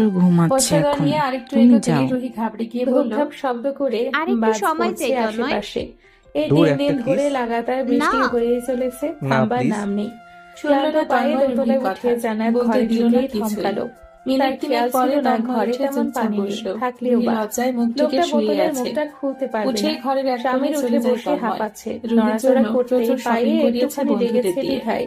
প্রচুর ঘুমাচ্ছে পশ্চাদর এখন নিয়ে আরেকটু তুমি এগোতেই যাও রুহি ঘাবড়ে গিয়ে বলল, ধূপধাপ শব্দ করে আরেকটু বাজ সময় পড়ছে চাই তন্ময়। আশেপাশে। এই দূর 3 একটা দিন ধরে kiss? লাগাতার বৃষ্টি না। হয়েই চলেছে, না, থামবার please। নাম নেই। শুনল ক্লান্ত না পায়ে তন্ময় দোতলায় রুহির উঠে কথা। জানার বলতে ঘরে দিল না ঢুকেই কিছুই। থমকালো। মিনিট তার তিনেক খেয়াল পরে ছিল না তন্ময় ঘরে উঠে তেমন চুপচাপ পানি নেই, বসলো। থাকলেও রুহি বা লজ্জায় মুখ ঢেকে লোকটা শুয়ে বোতলের আছে। মুখটা খুলতে পারবে উঠেই না। ঘরের এক স্বামীর কোণে উঠে চলে যায় বসে তন্ময়। হাঁপাচ্ছে, রুহির নড়াচড়া জন্য করতে প্রচুর পায়ে shopping করিয়েছে একটুখানি বন্ধুদের লেগেছে দিয়ে। বিধায়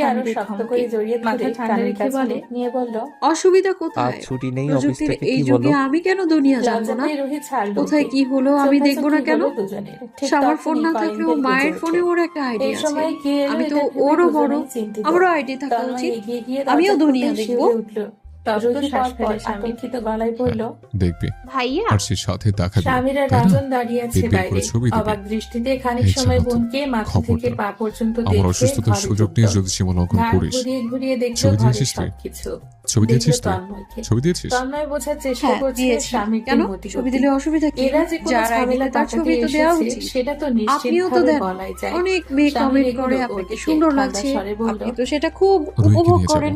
রুহিকে আরো স্বামীর শক্ত ধমকে। করে জড়িয়ে মাথা ধরে ঠান্ডা কানের রেখে কাছে বলে, নিয়ে বলল, অসুবিধা আজ কোথায়? ছুটি নেই অফিস প্রযুক্তির থেকে, এই কি বলো? যুগে আমি কেন দুনিয়া জানবো লজ্জা না? পেয়ে রুহি ছাড়লো কোথায় ওকে। কি হলো আমি চোখাচোখি দেখবো না কেন? হলো দুজনের। ঠিক সে আমার ফোন তখনই না কলিং থাকলেও বেল মায়ের বেজে ফোনে ওঠে। ওর একটা এই আইডিয়া আছে। সময় কে এলো আমি তো এটা ভেবে ওরও বড়, দুজনেই চিন্তিত। আমারও আইডিয়া থাকা তন্ময় উচিত। এগিয়ে গিয়ে আমিও দরজা দুনিয়া খুলতেই দেখবো। শিউরে উঠল। তপ্ত রুহি শ্বাস পরপর ফেলে স্বামী। আতঙ্কিত গলায় বলল, দেখবি ভাইয়া আর সে সাথে দেখা দিবে, স্বামীর আর তাই না? রাজন দাঁড়িয়ে আছে বের করে বাইরে ছবি দিবি। অবাক দৃষ্টিতে খানিক এই সময় ছাড়া তো বোনকে মাথা খবর থেকে না। পা পর্যন্ত আমার দেখে অসুস্থতার ঘরে সুযোগ ঢুকলো। নিয়ে যদি সীমা লঙ্ঘন ঘাড় করিস। ঘুরিয়ে ঘুরিয়ে দেখলো ছবি ঘরের দিয়েছিস তুই? সবকিছু। ছবি দিয়েছিস দেখলো তুই? তন্ময়কে। ছবি দিয়েছিস? তন্ময় বোঝার চেষ্টা হ্যাঁ করছে দিয়েছি। স্বামীর কেন? মতি ছবি গতি। দিলে অসুবিধা কি? এরা যে কোনো যার ঝামেলা আইডিতে তার পাকাতে ছবি তো দেওয়া এসেছে উচিত। সেটা তো আপনিও তো নিশ্চিতভাবে দেন। বলাই যায়। অনেক মেয়ে স্বামী কমেন্ট এগুলো করে ওর আপনাকে দিকে সুন্দর ঠান্ডা লাগছে, স্বরে বলল, আপনি তো সেটা খুব রুহিকে উপভোগ নিয়ে যাবো। করেন।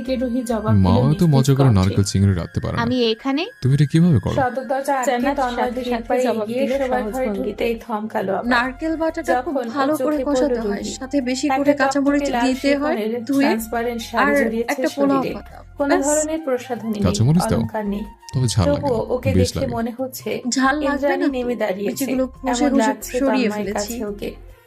থেকে রুহি জবাব মা দিল তো মজা করে নারকেল চিংড়ি রাখতে পারে না। আমি এখানে তুমি এটা কিভাবে করো? সদর দরজা আটকে জান্নাত তন্ময়দের সাথে পায়ে জবাব এগিয়ে দিল সবার সহজ ঘরে ভঙ্গিতে। ঢুকতেই থমকালো আবার। নারকেল বাটাটা খুব যখন ভালো চোখে করে পড়ল কষাতে হয়, রুহি। সাথে বেশি করে কাঁচামরিচ দিতে হয়, ধুয়ে, আর একটা পোলাও পাতা। কোনো ব্যাস। ধরনের প্রসাধনী নেই, কাঁচামরিচ দাও? অলংকার নেই। তবে ঝাল লাগে তবুও ওকে বেশ দেখে লাগে। মনে হচ্ছে ঝাল লাগবে ইন্দ্রাণী না তো? নেমে দাঁড়িয়েছে। যেগুলো ঘষে এমন ঘষে লাগছে সরিয়ে তন্ময়ের ফেলেছি। কাছে ওকে।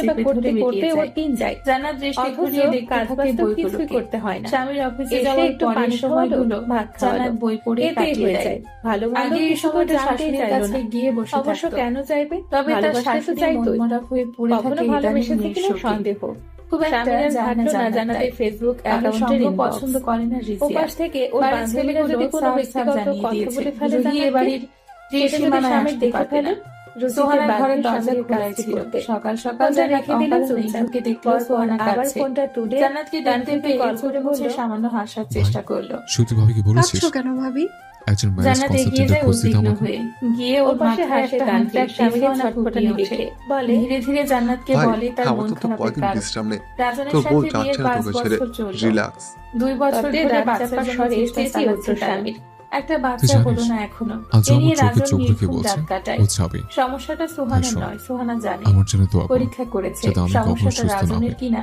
সেবা করতে করতে ওর দিন যায়। জান্নাত দৃষ্টি অথচ ঘুরিয়ে দেখতে কাজ থাকে বাস্তব কিছুই বইগুলোকে। করতে হয় না। স্বামীর অফিসে এসে যাওয়ার একটু পরের পানি সময়গুলো খাওয়ালো, ভাত জান্নাত খাওয়ালো। বই পড়ে এতেই কাটিয়ে হয়ে দেয়। যায়। ভালো মন্দ আগে এই কিছু তো সময়টা জানতেই শাশুড়ির চাইলো কাছে না। গিয়ে বসে অবশ্য থাকতো। কেন চাইবে? তবে তার ভালোবাসতে তো শাশুড়ি চাইতোই। মনমরা হয়ে পড়ে কখনো থাকে ভালোবেসেছে ইদানিং কিনা মেয়ের সন্দেহ। খুব একটা স্বামীর জানে ভাবলো না জান্নাতের জান্নাতের ফেসবুক তাকে অ্যাকাউন্টের সঙ্গ ইনবক্স। পছন্দ করে না রিজিয়া। ওপাশ থেকে ওর বাড়ির বান্ধবীরা যদি ছেলেগুলো কোনো সাফ সাফ ব্যক্তিগত জানিয়ে কথা দিয়েছে, বলে ফেলে রুহি জান্নাতকে, এবাড়ির সেটা যদি সীমানায় স্বামীর আসতে দেখে পারবে ফেলে, না। রুচিকে সোহানার বাধ্য ঘরের দরজা স্বামীর খোলাই কাছে ছিল। করতে। সকাল সকাল ফোনটা জান্নাত রেখে দিল অকারণে চুপচাপ। ঢুকে দেখলো পরপর সোহানা আবার কাঁদছে। ফোনটা তুলে জান্নাতকে দেখতে ডানদিকে পেয়ে কল চোখে করে মুছে বলল, সামান্য হাসার চেষ্টা করলো। সত্যি ভাবিকে বলেছিস কাঁদছো কেন ভাবি? একজন ম্যারেজ জান্নাত এগিয়ে কনসালটেন্টের যায় খোঁজ দিতে উদ্বিগ্ন আমাকে। হয়ে। গিয়ে ওর ওর পাশে মাথায় হাসে একটা টান হানতে দিয়ে স্বামীর সোহানা ছটফটানি ফুটিয়ে দেখে ওঠে। বলে, ধীরে ধীরে জান্নাতকে ভাই বলে তার মন আমাদের তো খারাপের কয়দিন কারণ। বিশ্রাম নেই। রাজনের তোর বউ সাথে বিয়ের যাচ্ছে না 5 তোকে ছেড়ে। বছর চলল। রিল্যাক্স। 2 বছর তাতে ধরে রাত বাচ্চার চাপার জন্য স্বরে চেষ্টা চেঁচিয়ে চালাচ্ছে উঠল তার। স্বামীর। একটা তুই বাচ্চা জানিস, হলো না এখনো। আজ এ আমার নিয়ে চোখে রাজন চোখ রেখে নির্ঘুম বলছে রাত কাটায়। ও যাবে। সমস্যাটা সোহানার শোন, নয়, সোহানা জানে। আমার জন্য দোয়া কর পরীক্ষা করেছে। যাতে আমি কখনো সমস্যাটা সুস্থ না রাজনের হই। কিনা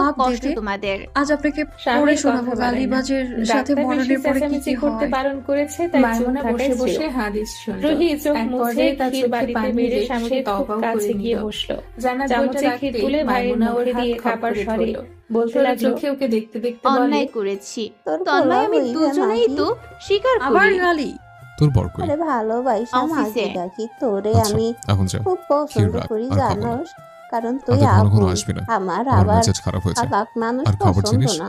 মাপ কষ্ট দেবে। তোমাদের। আজ আপনাকে পড়ে স্বামীর শোনাবো কথা গালিবাজের বলে না। সাথে ডাক্তার মরণের বেশি পরে কি চেঁচামেচি কি করতে হয়। বারণ করেছে, তাই চুপ মাইমুনা বসে থাকায় বসে ছিল। হাদিস শুনল। রুহি চোখ এক মুছে পর্যায়ে তার ক্ষীর চোখে বাটিতে পানি বেড়ে এসে স্বামীকে খুব তওবাও করে কাছে গিয়ে নিল। বসলো। জানার চামচে বইটা ক্ষীর রাখতেই তুলে ভাইয়ের মাইমুনা ওর মুখে হাত দিয়ে খপ কাঁপার করে স্বরে ধরল। বলতে ছোট লাগলো, চোখে ওকে দেখতে দেখতে বলে, অন্যায় করেছি তোর তন্ময় আমি পোলা দুজনেই হইবে তো স্বীকার আবার করি। গালি। তোর বর কই? আরে ভালোবাসা অফিসে। মাগি ডাকি তোরে আচ্ছা আমি এখন যা, খুব পছন্দ ক্ষীর রাখ, করি আর খাবো না। জানোস, কারণ তুই আর ঘন ঘন আপন আসবি না, আমার আমার আবার মেজাজ খারাপ হয়েছে। খাবাক মানুষ আর খাবার পছন্দ জিনিস না।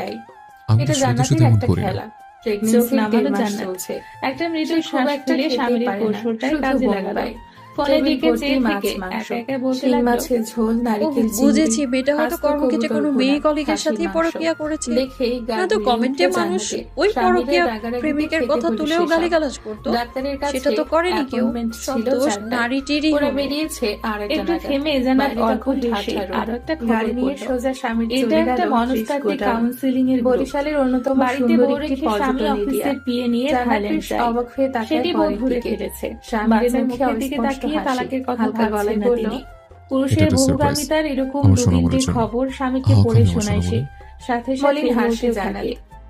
গাই। আমি এটা তো শুধু জান্নাতের শুধু এমন একটা করি না। খেলা। প্রেগন্যান্সি নামানো জান্নাত একটা মৃদু শ্বাস ফেলে স্বামীর কৌশলটাই কাজে লাগালো। ফোনের দিকে চেয়ে থেকে একা একা বলতে লাগলো, মাছের ঝোল, নারকেল চিংড়ি, বুঝেছি, মেয়েটা হয়তো আস্ত কর্মক্ষেত্রে কোনো কবুতর মেয়ে ভুনা, কলিগের খাসির সাথে মাংস। পরকীয়া করেছে। দেখেই গা হয়তো গুলিয়ে কমেন্টে উঠল মানুষ জান্নাতের। ওই স্বামীদের পরকীয়া রাগারাগিতে প্রেমিকের খেতে কথা বসে তুলেও সব। গালিগালাজ করতো। ডাক্তারের কাছে সেটা তো করেনি কেউ, appointment সব ছিল দোষ 4টায়। নারীটিরই ওরা হলো। বেরিয়েছে আড়াইটা একটু নাগাদ। থেমে জান্নাত বাইরে অদ্ভুত তখন হেসে ঠাঠা রোদ। আরো একটা গাড়ি খবর নিয়ে পড়ল। সোজা স্বামীর এটা চলে একটা গেল মনস্তাত্ত্বিক ত্রিশ গোটা। কাউন্সিলিং এর বরিশালের অন্যতম বাড়িতে সুন্দর বউ একটি রেখে স্বামী পর্যটন অফিসের এরিয়া। বিয়ে নিয়ে জান্নাত থাইল্যান্ড বেশ যায়। অবাক হয়ে তাকায় সেটি বউ পরের ঘুরে দিকে। ফিরেছে। স্বামীর বাচ্চার মুখে মুখের দিকে অস্পষ্ট তাকিয়ে হাসি। তালাকের কথা হালকা ভাবছে গলায় বলল, বলল, পুরুষের এটা একটা বহুগামিতার এরকম আমার দু সোনামণির তিনটে জন্য। খবর স্বামীকে আহা, পড়ে কেন আমার শোনায় সে। সোনামণি? সাথে মলিন সাথে হাসি হাসতে জানালে। থাকে।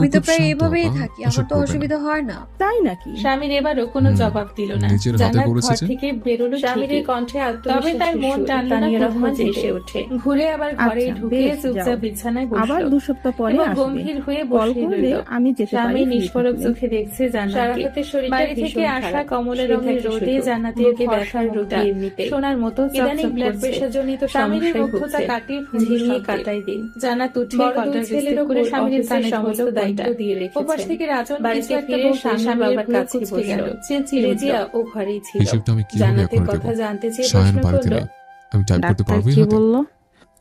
আমি তো খুব প্রায় শান্ত, এভাবেই আপা। থাকি, এসব আমার তো করবে না। অসুবিধা হয় না। তাই নাকি? স্বামীর এবারও কোনো হুম, জবাব দিল না। নিজের হাতে জান্নাত করেছে ঘর যে। থেকে বেরোলো স্বামীর এই ঠিকই। কণ্ঠে তবে তার মন টানলো না তানিয়া প্রথমে রহমান যেতে। হেসে ওঠে। ভুলে আবার ঘরে আচ্ছা, ঢুকে বেশ, চুপচাপ যাও। বিছানায় আবার বসলো 2 সপ্তাহ পরে এবং আসবে। গম্ভীর হয়ে কল বসে করলে রইল। আমি যেতে পারি। স্বামী free নিষ্পরক থাকলে। চোখে দেখছে জান্নাতকে। শারাফতের শরীরটা বাড়ি থেকে ভীষণ আসা খারাপ। কমলা শুয়ে রঙের থাকে রোদে শুধু। জান্নাতের মুখে ফর্সা ব্যথার মুখটা রোগী এমনিতেই। সোনার মতো ইদানিং চকচক ব্লাড করছে। প্রেশার জনিত স্বামীর এই সমস্যায় মুগ্ধতা ভুগছে। কাটিয়ে ঝিমিয়ে শব্দে। কাটাই দিন। জান্নাত উঠে বড় দুই কলটা ছেলের রিসিভ করে উপর স্বামীর অফিসের কানে সমস্ত ধরলো দায়িত্ব ফোনটা। দিয়ে রেখেছেন। ওপাশ থেকে রাজন বাড়িতে কিছু একটা ফিরে বলতে স্বামী স্বামীর বাবার ভ্রু কাছে কুঁচকে গেল। বসলো। চেঁচিয়ে উঠল। রেজিয়া ও ঘরেই ছিল। হিসেবটা আমি কিভাবে জান্নাতের এখনো কথা দেবো? জানতে চেয়ে সায়ন প্রশ্ন বাড়িতে করলো, নেই, আমি টাইপ করতে ডাক্তার পারবোই কি হাতে? বললো?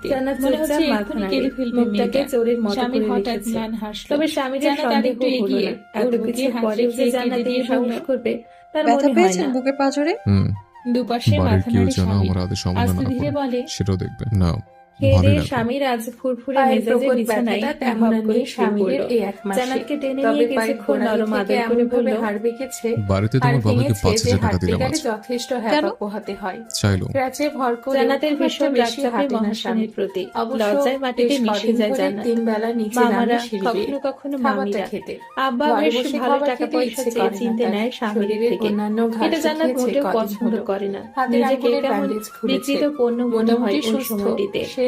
হাতে জান্নাত মনে চুপচাপ হচ্ছে মাথা এক্ষুনি নাড়ে। কেঁদে ফেলবে মুখটাকে মেয়েটা। চোরের মতো স্বামী করে হঠাৎ রেখেছে। ম্লান হাসলো। তবে স্বামীর জান্নাত সন্দেহ আরেকটু হলো এগিয়ে না। এত উড় কিছু দিয়ে হাসি পরেও যে দিয়ে জান্নাত কেঁদে এই দিয়ে সাহস বলল, করবে তার ব্যথা মনে হয় পেয়েছেন না। বুকে পাঁজরে? দুপাশে বাড়ির মাথা কেউ নাড়ে যেন স্বামী। আমার আদেশ অমান্য আস্তে না ধীরে করে বলে, সেটাও দেখবে না। খেয়ে ভালোই দিয়ে লাগবে। স্বামীর আজ ফুরফুরে পায়ের মেজাজে প্রকট বিছানায় ব্যথাটা তেমন তেমন আর নেই নেই স্বামীর স্বামীর এই এক মাসে। জান্নাতকে টেনে তবে নিয়ে পায়ের কিছুক্ষণ গোড়ালি নরম থেকে আদর করে এমনভাবে বলল, হাড় বেঁকেছে, বাড়িতে হাড় তোমার বাবাকে ভেঙেছে 5,000 যে টাকা দিলাম হাড্ডিটারে আজ। যথেষ্ট কেন? হ্যাপা পোহাতে হয়। চাইলো ক্র্যাচে ভর করে জান্নাতের খুব একটা ভীষণ বেশি রাগ চাপে হাঁটে না মহাস্বামীর স্বামীর প্রতি। অবশ্য লজ্জায় মাটিতে বেশ মিশে কদিন যায় ধরে জান্নাত। 3 বেলা নিচে মামারা, নামিয়ে সিঁড়ি কখনো কখনো খাবারটা মামিরা। খেতে। আব্বা ঘরে বেশ বসে ভালো খাবার টাকা খেতে পয়সা ইচ্ছে চেয়ে করে না চিনতে তার। নেয় স্বামীর শরীরের থেকে। অন্যান্য ঘাস এটা জান্নাত শুকিয়েছে মোটেও কদিন পছন্দ হলো। করে না। হাতের নিজেকে আঙুলের কেমন ব্যান্ডেজ খুলেছে। বিকৃত পণ্য মনে হয় মোটামুটি ওই সুস্থ। সময়টিতে। সে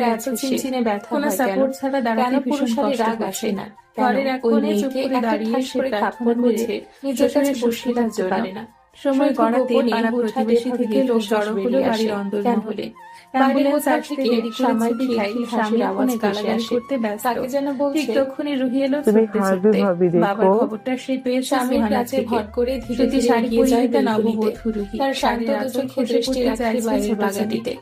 দাঁড়িয়ে আছে চিনচিনে ব্যথা কোনো সাপোর্ট ছাড়া দাঁড়াতে পুরুষালী রাগ আসে না ঘরের এক কোণে চুপ করে দাঁড়িয়ে সে প্রার্থনা করেছে নিজের কাছে বসে থাকতে পারে না সময় গড়াতে পাড়া প্রতিবেশী থেকে লোক জড়ো হলো বাড়ির অন্দরমহলে অ্যাম্বুলেন্স আসতে দেরি সামাই খাই হাসির আওয়াজ গালাগালি করতে ব্যস্ত তাকে যেন বলছে ঠিক তখনই রুহি এলো ছুটতে ছুটতে বাবার খবরটা সে পেয়ে স্বামীর কাছে ভর করে ধীরে ধীরে শাড়ি পরে যায় নববধূ রুহি তার শান্ত চোখে দৃষ্টি রাখছে বাইরের বাগানিতে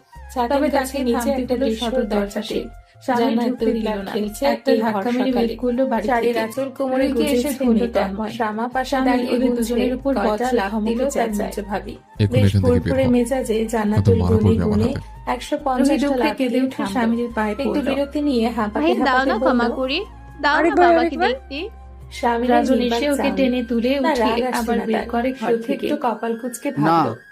তবে তাকে নিচে একটা সদর দরজাতে স্বামী ঢুকতে দিল না একটা ধাক্কা মেরে বের করলো বাড়ি শাড়ির আঁচল কোমরে গুজে এসে ধরল তন্ময় শ্যামা পাশা দাঁড়িয়ে ওদের দুজনের উপর বজ্র লাফ দিল তার নিচে ভাবি বেশ ফুরফুরে মেজাজে জান্নাতুল গুনে গুনে 150টা কেঁদে উঠে স্বামীর পায়ে একটু বিরক্তি নিয়ে হাঁপাতে দাও না ক্ষমা করি দাও না বাবাকে দেখতে স্বামী রাজন এসে ওকে টেনে তুলে উঠে আবার বের করে ঘর থেকে একটু কপাল কুঁচকে ভাবলো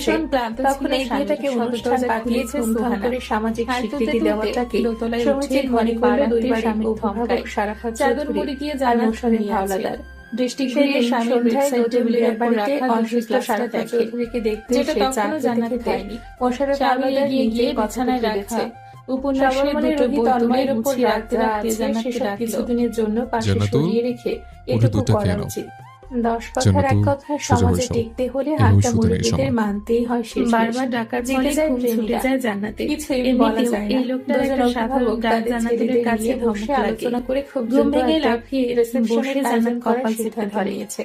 ভীষণ ক্লান্ত তখন এই বিয়েটাকে অনুষ্ঠান পাঠিয়েছে ধুমধাম করে সামাজিক স্বীকৃতি দেওয়াটাকে সমীচীন মনে করলো দুইবার অভিভাবক সারাফাত চাদর মুড়ি দিয়ে জানাশালী হাওলাদার দৃষ্টি ঘুরিয়ে স্বামীর বেডসাইড টেবিলের উপর রাখা অসুস্থ সারাফাত চৌধুরীকে দেখতে সে চাকরি জানাতে পারেনি মোশাররফ হাওলাদার গিয়ে বিছানায় রাখা উপন্যাসের দুটো বই তন্ময়ের উপর রাখতে রাখতে জান্নাতকে কিছুদিনের জন্য পাশে সরিয়ে রেখে এটুকু করা উচিত 10 কথার এক কথা সমাজে টিকতে হলে হাতটা মুরব্বিদের মানতেই হয় শেষ বারবার ডাকার ফলে ঘুম ছুটে যায় জান্নাতে কিছুই বলা যায় না এই লোকটার একটা স্বাভাবিক ডাক জান্নাতের কাছে ধমক আলোচনা করে খুব ঘুম ভেঙে লাফিয়ে রিসেপশনে জান্নাত কপাল চিঠা ধরিয়েছে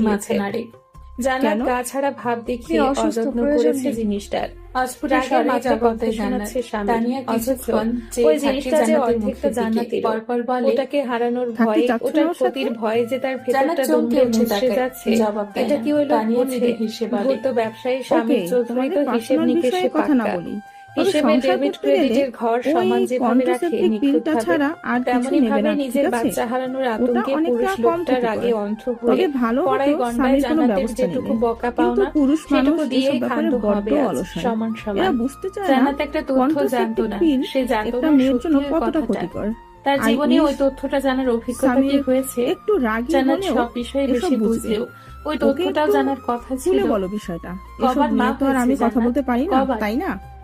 মাথা নাড়ে। জান্নাত কেন? গা ছাড়া ভাব দেখিয়ে কি অসুস্থ অযত্ন প্রয়োজন করেছে নেই। জিনিসটার। অস্ফুট রাগে স্বরে মাথা একটা কথা বলতে জানাচ্ছে স্বামী। তানিয়া কিছুক্ষণ ওই চেয়ে থাকে জিনিসটা যে জান্নাতের অর্ধেকটা মুখের জান্নাতের। দিকে। পরপর বলে, ওটাকে হারানোর থাকতে ভয়ে, চাচ্ছ না ওটার ওর সাথে? ক্ষতির ভয়ে যে তার জান্নাত ভেতরটা চমকে দমকে উঠে মুচড়ে তাকায়, যাচ্ছে। জবাব দেয় এটা না। কি ওই লোক তানিয়া বোঝে? মৃদু হেসে বলে, ধূর্ত ব্যবসায়ী স্বামীর ওকে, চৌধুরী তোমাদের তো হিসেব পার্সোনাল নিকেশে বিষয়ে কথা না পাক্কা। বলি। হিসেবে সংসার ডেবিট করতে গেলে ক্রেডিটের ঘর সমান ওই যেভাবে রাখে কন্ট্রাসেপটিভ পিলটা নিখুঁতভাবে, ছাড়া আর কিছু তেমনি নেবে ভাবে না, নিজের ঠিক আছে? বাচ্চা হারানোর ওটা আতঙ্কে অনেকটা পুরুষ কম লোকটা ক্ষতিকর। রাগে অন্ধ হয়ে তবে ভালো পড়াই হতো গন্ডায় স্বামীর কোনো জান্নাতের ব্যবস্থা যেটুকু নিলে। বকা কিন্তু পাওনা পুরুষ মানুষ সেটুকু দিয়ে এসব ব্যাপারে ক্ষান্ত বড্ড হবে আজ, অলস হয়। সমান এরা সমান। বুঝতে চায় না জান্নাত একটা তথ্য জানতো কন্ট্রাসেপটিভ না, পিল সে জানতো একটা না মেয়ের জন্য সত্যি কতটা কথাটা। ক্ষতিকর। তার I জীবনে wish ওই তথ্যটা জানার অভিজ্ঞতা কি স্বামীর হয়েছে? একটু রাগী জান্নাত হলেও সব বিষয়ে এসব বেশি বুঝবে। বুঝলেও ওই ওকে তথ্যটাও একটু জানার কথা ছিল। খুলে বলো বিষয়টা। এসব কবার মা নিয়ে তো আর আমি হয়েছে কথা জান্নাত? বলতে পারি না, কবার? তাই না?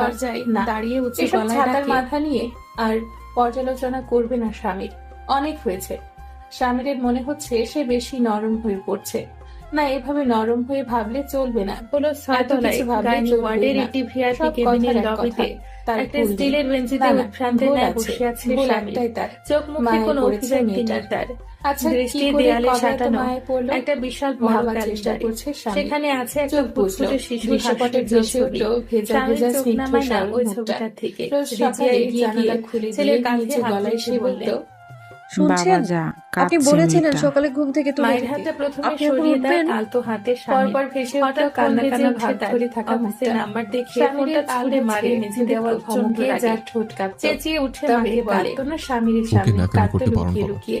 দরজায় দাঁড়িয়ে উঠে ছাতার মাথা নিয়ে আর পর্যালোচনা করবে না স্বামীর। অনেক হয়েছে। স্বামীর মনে হচ্ছে সে বেশি নরম হয়ে পড়ছে। না, এভাবে নরম হয়ে ভাবলে চলবে না। হলো ছয়তলায় গাইনি ওয়ার্ডের একটি ভিআইপি কেবিনের লবিতে একটা স্টিলের বেঞ্চিতে উৎভ্রান্তে নেয় বসে আছে স্বামী। চোখ মুখে কোনো অভিযোগ নেই তার। দৃষ্টি দেয়ালে সাঁটানো একটা বিশাল বড় ক্যালেন্ডার। সেখানে আছে একটা ফুটফুটে শিশু হাসপাতালের ছবি। স্বামীর চোখ নামায় না ওই ছবিটা থেকে। রিজিয়া এগিয়ে গিয়ে ছেলের কাঁধে হাত রেখে বলল, শুনছেন? আপনি বলেছিলেন সকালে ঘুম থেকে তুলে মায়ের দিতে। হাতটা প্রথমে আপনি এখন সরিয়ে দেয় উঠবেন? আলতো হাতে পরপর ভেসে ওঠা কান্না কান্না ভাব ধরে থাকা মুখটা নাম্বার দেখে স্বামীর ছুঁড়ে মারে মেঝে দেওয়াল চমকে ধমকে যার ঠোঁট কাঁপছে। চেঁচিয়ে উঠে তবে মাকে বলে, পারতো না স্বামীর ওকে সামনে নাকামি কাঁদতে করতে বারণ লুকিয়ে করো। লুকিয়ে।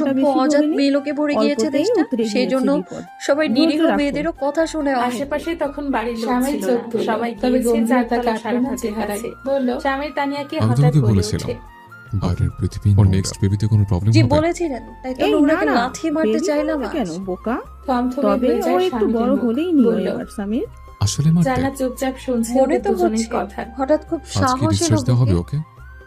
অসভ্য অজাত মেয়েলোকে ভরে গিয়েছে দেশটা, সেই জন্য সবাই নিরীহ মেয়েদেরও কথা শুনে অহেতুক। আশেপাশে তখন বাড়ির লোক স্বামীর ছিল চোখ না। তুলে সবাই তবে গিয়েছে গম্ভীরতা যার তার কাটলো না চেহারায়। চেহারায়। বলল স্বামীর তানিয়াকে আমি হঠাৎ তোমাকে বলে বলেছিলাম ওঠে, বাইরের পৃথিবী ওর নেক্সট বেবিতে কোনো প্রবলেম জি হবে? বলেছিলেন, তাই তো এই না নোংরাকে না, লাথি মারতে baby চাইলাম হবে আজ। কেন বোকা? থমথমে তবে হয়ে ও যায় একটু স্বামীর বড় মুখ। হলেই নিও বলল, এবার স্বামীর। আসলে মারতে জান্নাত চুপচাপ শুনছে মনে ওদের তো দুজনের হচ্ছে কথা। হঠাৎ খুব আজকে সাহস এলো ডিসচার্জ দেওয়া হবে বুকে। ওকে?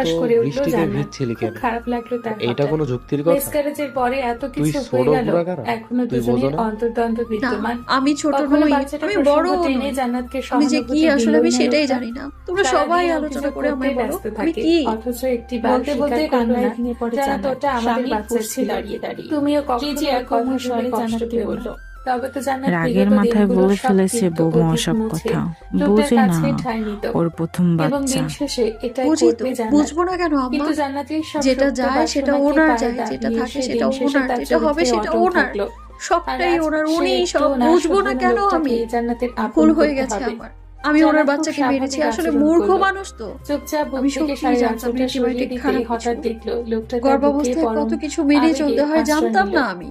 ফিসফাস করে উঠলো বৃষ্টিতে জান্নাত। ভিজছিলি খুব কেন? খারাপ লাগলো তার এটা হঠাৎ। কোনো যুক্তির কথা? মিসক্যারেজের পরে এত তুই কিছু ছোট হয়ে গেল, বুড়াকারা? এখনো তুই দুজনের বোঝো না? অন্তর্দ্বন্দ্ব না বিদ্যমান। আমি ছোট কখনো নই, বাচ্চাটা আমি প্রসঙ্গ বড় টেনে নই। জান্নাতকে আমি যে কি সহানুভূতি আসলে দিল আমি না সেটাই লোকটা। জানি না। তোমরা সারাদিন সবাই অভিযোগ আলোচনা করে করতে আমায় বলো ব্যস্ত আমি থাকে। কি? অথচ একটি বলতে বলতে কান্নায় ভেঙে পড়ে জান্নাত, জান্নাত। ওটা আমাদের স্বামী বাচ্চার ফুঁসছে ছিল। দাঁড়িয়ে দাঁড়িয়ে। তুমিও কি যে কখনো এক কথা অমর শুনে স্বরে কষ্ট জান্নাতকে পেও বলল। না। তবে তো জান্নাত রাগের বিগত মাথায় দিনগুলো বলে সব ফেলেছে কিন্তু বৌমা অতীত সব মুছে কথা, লোকটার বোঝে না কাছে ঠাঁই নিত। ওর প্রথম এবং বাচ্চা। দিন শেষে এটাই বুঝি তো, করবে জান্নাত। বুঝবো না কেন আম্মা? কিন্তু জান্নাতের সব যেটা সুপ্ত যায় সেটা বাসনাকে ওনার পায়ে যায়, দাবিয়ে যেটা থাকে সে সেটা দিন শেষে ওনার, তার যেটা হবে চরিত্রে সেটা অটল ওনার। থাকলো। সবটাই আর আজ ওনার, সে উনি একটু সব না বুঝবো না শুধরানো কেন লোকটাকে আমি? জান্নাতের আপন ভুল হয়ে করতে গেছে হবে। আমার। আমি জান্নাত ওনার খুব বাচ্চাকে মেরেছি, স্বাভাবিক আসলে আচরণ মূর্খ করলো। মানুষ তো। চুপচাপ বুক আমি থেকে সত্যিই শাড়ির জানতাম আঁচলটা সরিয়ে antibiotic দিতে খারাপ হঠাৎ কিছু। দেখলো লোকটা তার বুকে গর্ভাবস্থায় পরম কত কিছু মেনে আবেগে চলতে হয় আশ্রয় জানতাম নিল। না আমি।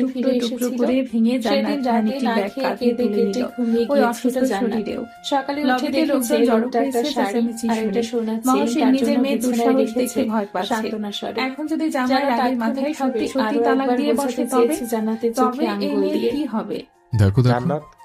টুকরো টুকরো করে ভেঙে জান্নাত ভ্যানিটি ব্যাগ কাঁধে তুলে নিল। ওই অসুস্থ শরীরেও সকালে উঠে লোকজন জড়ো হয়েছে, চেঁচামেচি শুনে। মহসিন নিজের মেয়ে দুঃসাহস দেখে ভয় পাচ্ছে। এখন যদি জামাই রাগের মাথায় সত্যি সত্যি তালাক দিয়ে বসে তবে এই মেয়ের কি হবে? দেখো জান্নাত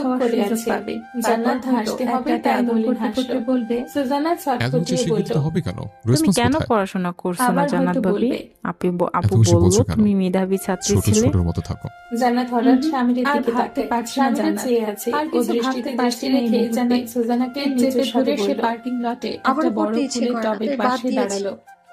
চুপ করে আছে জান্নাত হাসতে হবে তাই বলে হাসতে বলবে সুজানা এত ছটফটিয়ে উচ্চ বলল শিক্ষিত হবে কেন তুমি রেসপন্স কেন কোথায় পড়াশোনা করছো না আবার জান্নাত হয়তো ভাবি? বলবে। আপু বেশি বলল বলছো কেন? তুমি মেধাবী ছাত্রী ছোট ছিলে। ছোটর মতো থাকো। জান্নাত হঠাৎ স্বামীর আর দিকে ভাবতে তাকাতে পারছে না স্বামীর জান্নাত। চেয়ে আছে আর ও কিছু দৃষ্টিতে ভাবতে দৃষ্টি পারছে না এই রেখে মুহূর্তে। জান্নাত সুজানাকে চেপে নিজের সাথে ধরে সে বলল পার্কিং লটে আমারও একটা বড় পড়তে ইচ্ছে ফুলের করে না, টবের তাই বাদ পাশে দিয়েছি। দাঁড়ালো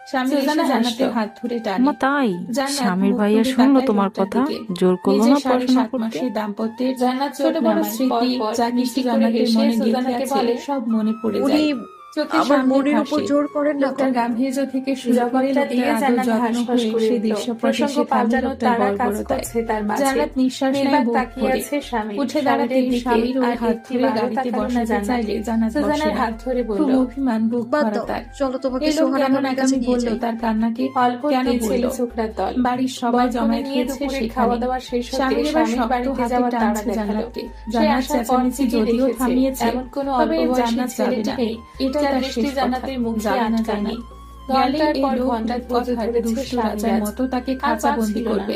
স্বামী সুজানা এসে জান্নাতের জান্নাতের হাত ধরে টানে আম্মা তাই জান্নাত স্বামীর মুখ ভাইয়া তুলে শুনলো তাকায় তোমার লোকটার কথা, দিকে। জোর করলো নিজের না পড়াশোনা 7.5 করতে? মাসের দাম্পত্যের জান্নাত ছোট বড় নামায় স্মৃতি পর যা মিষ্টি কিছু করে জান্নাতের হেসে মনে গেঁথে সুজানাকে আছে বলে, সব মনে পড়ে উনি যায় চোখে আমার সামনে মনের ভাসে। উপর জোর করেন না লোকটার কখনো। গাম্ভীর্য থেকে শুরু করে জগৎটা দিয়ে লোকটার আদর জান্নাত যত্ন হাঁসফাঁস হয়ে করে সে উঠল। দৃশ্যপটে প্রসঙ্গ সে পাল্টানোর লোকটার তারা কাজ বর্বরতায়। করছে তার মাঝে। জান্নাত নিঃশ্বাস নেয় নির্বাক বুক তাকিয়ে ভরে। আছে স্বামী। উঠে দাঁড়াতেই স্বামীর স্বামীর দিকে ওর আর হাত একটি ধরে বারও গাড়িতে তাকালো না বসাতে জান্নাত। চাইলে জান্নাত বসে সুজানার না। হাত ধরে বলল, খুব অভিমান বুক বাদ ভরা দাও, তার। চলো তোমাকে এই লোক সোহানা কেন ভাবির কাছে নাকামি নিয়ে বললো যাই। তার কান্নাকে অল্প কেন ছেলে বললো? ছোকরার দল বাড়ির সবাই বরকনে জমায়েত নিয়ে হয়েছে দুপুরের সেখানে। খাওয়া দাওয়া শেষ হতে স্বামীর এবার স্বামীর শক্ত বাড়িতে হাতে যাওয়ার টানছে তাড়া দেখালো। জান্নাতকে। সে জান্নাত আসার পর চেঁচামেচি থেকে যদিও দেখেছে থামিয়েছে, এমন কোনো তবে অল্প বয়সী জান্নাত যাবে ছেলেটি না। নেই এটা যার তার দৃষ্টি শেষ জান্নাতের কথা। মুখে যাবে না আটকানি। জান্নাত। গেলেই ঘন্টার এই পর লোক ঘন্টা বিপদ ধরে হাতে দুষ্টু দুষ্টু রাজার রাজার মতো মতো তাকে আর খাঁচাবন্দি পাচ্ছিল না। করবে।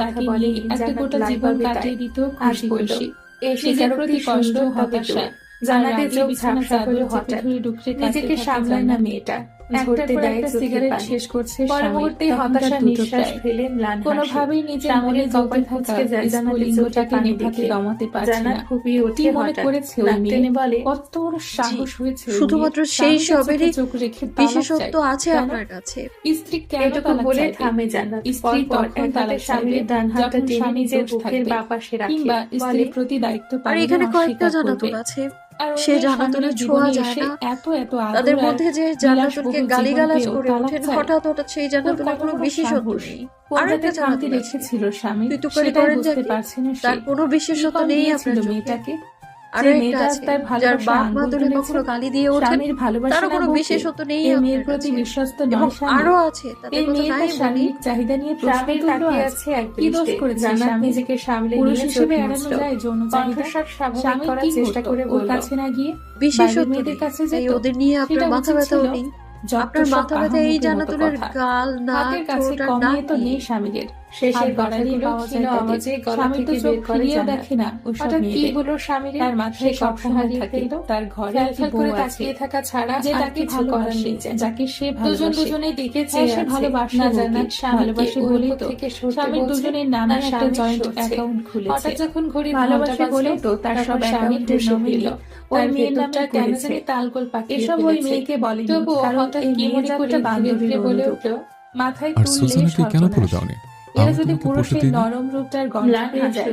কথা বলে একটা গোটা জীবন কাটিয়ে দিত খুশি খুশি। নিজের প্রতি কষ্ট, হতাশা, জানাতে চোখ ঝাপসা হলো হঠাৎ। নিজেকে সামলায় না মেয়েটা, ধরতে দেয় সিগারেট শেষ করছে, পরবর্তী হতাশা নিঃশ্বাস ফেলে ম্লান কোনোভাবেই নিজের মনে কপাল ফুঁচকে যায়, লিঙ্গটাকে নেভাতে দমাতে পারছে না। খুবই ওঠে মনে করেছে ওই মেয়ে, বলে কত বড় সাহস হয়েছে শুধুমাত্র সেই সবেরই বিশেষত্ব আছে আপনার কাছে। স্ত্রী এটুকু বলে থামে জান্নাত। স্ত্রী তখন তার স্বামীর ডান হাতটা টেনে নিজের বুকের বাঁ পাশে রাখে, কিংবা স্ত্রীর প্রতি দায়িত্ব আর এখানে কয়েকটা জান্নাতুল আছে, সে জান্নাতুলের ছোঁয়া যায় না। তাদের মধ্যে যে জান্নাতুলকে গালিগালাজ করে ওঠেন, হঠাৎ হঠাৎ সেই জান্নাতুলের কোনো বিশেষত্ব নেই। আর একটা জান্নাতুল রেখেছিল স্বামী, তুই তো করেন যাকে তার কোনো বিশেষত্ব নেই আপনার মেয়েটাকে। আর একটা আছে যার বাপ মা ধরে কখনো গালি দিয়ে ওঠেন, তারও কোনো বিশেষত্ব নেই আপনার প্রতি বিশ্বস্ত নয়। আরো আছে তাদের কথা নাই বলি, চাহিদা নিয়ে স্বামীর তাকিয়ে আছে কি দোষ করেছে জান্নাত নিজেকে সামলে পুরুষ নিয়ে হিসেবে চোখ এড়ানো মুছলো। যায় যৌন চাহিদা, স্বামী করার চেষ্টা করে ওর কাছে না গিয়ে বিশেষত্ব মেয়েদের কাছে তাই যেত। ওদের নিয়ে আপনার সেটা মাথা উচিত ব্যথাও ছিল। নেই। যত আপনার সব মাথা ব্যথা এই আহাম্মকের মতো জান্নাতুলের কথা। গাল, নাক, হাতের কাছে ঠোঁট আর কমিয়ে নাক তো নিয়ে। নেই স্বামীদের। শেষের গড়ালি ক্ষীণ আওয়াজে গলা থেকে বের করে জান্নাত। হঠাৎ কি হলো স্বামীর, তার মাথায় স্বপ্ন হারিয়ে ফেলল। তার ঘরে কি বউ তাকিয়ে থাকা ছাড়া যে তাকে ভালোবাসে নেই, যাকে সে দুজন দুজনের দিকে চেয়ে আছে। ভালোবাসে না জান্নাত, ভালোবাসে বলেই তো স্বামীর দুজনের নামে একটা জয়েন্ট অ্যাকাউন্ট খুলেছে। হঠাৎ যখন ঘড়ি ভালোবাসে বলেই তো তার সব অ্যাকাউন্ট নামে নিল। ওই মেয়ের নামটা কেন জানি তালগোল পাকিয়ে এসব ওই মেয়েকে বলেনি, কারণ হঠাৎ কি মনে করে ধীরে বলে উঠলো, মাথায় আর তুললে সুজানাকে কেন পড়ে সর্বনাশ। দাওনি? এরা আমি যদি তোমাকে পড়তে পুরুষের দিই না। নরম রূপটার গন্ধ পেয়ে যায়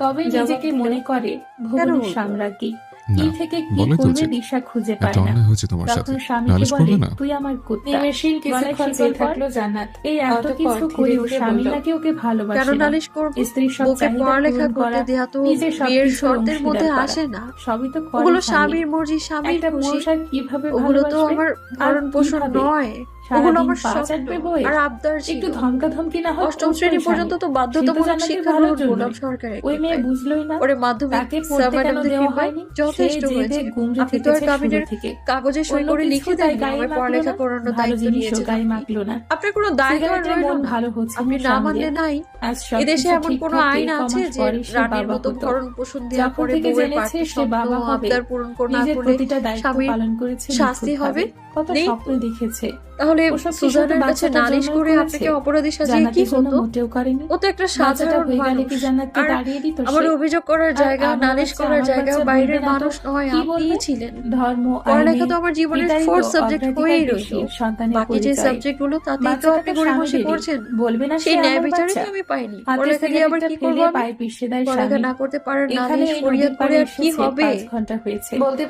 তবে নিজেকে মনে করে ভুবনের সাম্রাজ্ঞী। কি থেকে কি বলে তো করবে উচিত। দিশা খুঁজে একটা পায় না। অন্যায় হয়েছে তোমার সাথে, তখন স্বামীকে নালিশ বলে করবে না? তুই আমার কুত্তা। মেশিন কিছুক্ষণ চেয়ে থাকলো জান্নাত। এই এত কিছু করেও স্বামী নাকি ওকে ভালোবাসে কেন না। নালিশ করবো? স্ত্রীর সব বউকে চাহিদা পড়ালেখা পূরণ করা, করতে দেয়া তো নিজের বিয়ের সবকিছুর শর্তের মধ্যে অংশীদার আসে করা। না। সবই তো করে ওগুলো স্বামী। স্বামীর মর্জি, স্বামীর একটা খুশি। পুরুষ আর কিভাবে ওগুলো তো ভালোবাসবে? আমার আর ভরণ পোষণ কিভাবে? নয়, ওগুলো সারাদিন আমার পা স্বপ্ন চাটবে বইয়ে? আর আবদার ছিল। একটু ধমকাধমকি না হয় অষ্টম শ্রেণী পর্যন্ত তো বাধ্যতামূলক শিক্ষা গ্রহণ করলাম সরকারের ওই মেয়ে কৃপায়। বুঝলোই না। ওরে মাধ্যমিক তাকে স্যার পড়তে কেন ম্যাডামদের দেওয়া কৃপায় হয়নি? যথেষ্ট সে হয়েছে। জেদে গুমড়ে আপনি তো আর থেকেছে কাবিনের শুরু থেকে। কাগজে সই অন্য করে কিছু লিখে তার দেন গায়ে আমার মাখলো পড়ালেখা না, করানোর ভালো দায়িত্ব জিনিসও নিয়েছেন গায়ে আপনি। মাখলো না। আপনার কোনো দায়িত্ব আর সিগারেটের রইল মন না। ভালো হচ্ছে আপনি না না স্বামীর। মানলে নাই। আজ এদেশে সবকিছু এমন ঠিক কোনো থাকে, আইন আছে কমাস যে পরে সে রানীর বাবা মতো হতো। ভরণ পোষণ দেওয়া যখন করে থেকে বউয়ের জেনেছে বাড়তি সে স্বপ্ন বাবা হবে, আবদার পূরণ না নিজের করলে প্রতিটা দায়িত্ব স্বামীর পালন করেছে শাস্তি হবে? কত নেই স্বপ্ন দেখেছে। তাহলে ওসব কি সুজানের শুধু কাছে বাচ্চাটার নালিশ জন্যই করে করেছে? আপনাকে অপরাধী সাজিয়ে কি জান্নাতের জন্য হতো? মোটেও করেনি। ও তো একটা বাচ্চাটা সাধারণ হয়ে গেলে মানুষ। কি জান্নাতকে আর তাড়িয়ে দিত সে? আমার অভিযোগ করার আর জায়গা, আমার নালিশ বাচ্চা, করার আমার জায়গা বাচ্চা বাইরের বলবে না তো মানুষ নয়, কি আপনিই বলবে? ছিলেন। ধর্ম, পড়ালেখা আইনে, তো আমার জীবনের পিতারই তো ফোর্থ সাবজেক্ট অগ্রাধিকার হয়েই বেশি, রইল। সন্তানের বাকি যে পরিচয়। সাবজেক্ট গুলো তাতেই তো বাচ্চাটা আপনি তো গড়িমসি স্বামীরই। করছেন। বলবে না সে সেই ন্যায় আমার বিচারই বাচ্চা। তো আমি পাইনি। হাতে পড়ালেখা দিয়ে আবার সিগারেটটা কি করবো ফেলে আমি? পায়ে পিষে দেয় পড়ালেখা স্বামী। না করতে পারার এখানে নালিশ এই ফরিয়াদ নদীর করে পাড়ে আর কি এসেছে হবে? 5 ঘন্টা হয়েছে। বলতে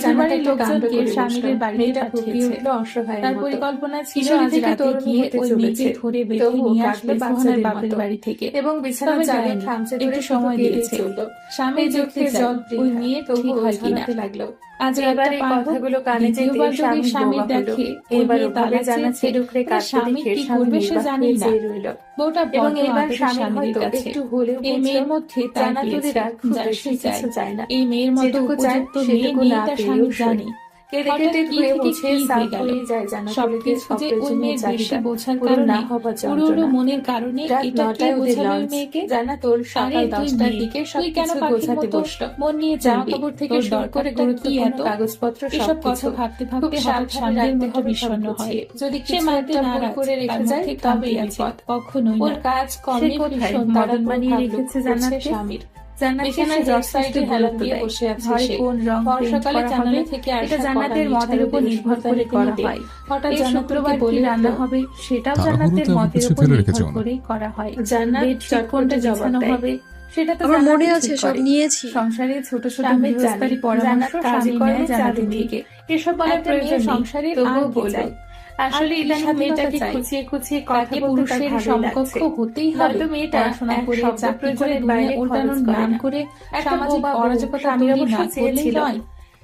জান্নাতের লোকজনকে স্বামীর বাড়িতে পাঠিয়েছে। তার পরিকল্পনা ছিল আজ রাতে গিয়ে ওই মেয়েকে ধরে বেঁধে নিয়ে আসবে সুহানার বাপের বাড়ি থেকে এবং বিছানার চালে খামচে ধরে সময় দিয়েছে। স্বামীর চোখে জল ওই মেয়ে তবু হয় কিনা লাগলো। আজ এবারে কথাগুলো কানে যেতে স্বামী দেখে এবার ওভাবে জানাচ্ছে স্বামী কি করবে সে জানি না। বউটা এবং এবার স্বামী হয়তো একটু হলেও এই মেয়ের মধ্যে জান্নাতুলিরা খুঁজে কিছু চায় না। এই মেয়ের মতো উপযুক্ত মেয়ে নেই তার স্বামী জানি। কেঁদে কেটে ধুয়ে মুছে সাফ হয়ে যায় জান্নাতুলিদের যে ওই মেয়ের বেশি বোঝার কারণে পুরোনো মনের কারণে এটা কে বোঝাবে ওই মেয়েকে? জান্নাতুল সকাল 10টার দিকে তুই কেন গোছাতে বসলো? মন নিয়ে জামা কাপড় থেকে শুরু করে গুরুত্বপূর্ণ কাগজপত্র এসব কথা ভাবতে ভাবতে হঠাৎ স্বামীর মধ্যে বিষণ্ণ হয়। যদি সে মানতে না করে রেখে যায় তবেই বিপদ। কখনোই ওর কাজ কমে কোথায় মদন বানিয়ে রেখেছে জান্নাতের স্বামীর। জান্নাতের জসাইডে হেলান দিয়ে বসে আছে সে। কোন রং বর্ষাকালে জানালা থেকে আসা জান্নাতের মতের উপর নির্ভর করে করা হয়। হঠাৎ জান্নাতুলকে বলে রান্না হবে সেটাও জান্নাতের মতের উপর নির্ভর করেই করা হয়। জান্নাত চটকনটা জবানো হবে সেটা তো আমার মনে আছে, সব নিয়েছি। সংসারে ছোট ছোট গৃহস্থালী পরামর্শ স্বামী নেয় জান্নাতের থেকে। এসব বলার প্রয়োজন সংসারের আর বলে আসলে ইদানিং মেয়েটাকে খুঁচিয়ে খুঁচিয়ে কথা পুরুষের সমকক্ষ হতেই হবে। মেয়েটা পড়াশোনা করে চাকরি করে বাইরে উল্টানোর নাম করে সামাজিক অরাজকতা আমি অবশ্য চেয়েছিলাম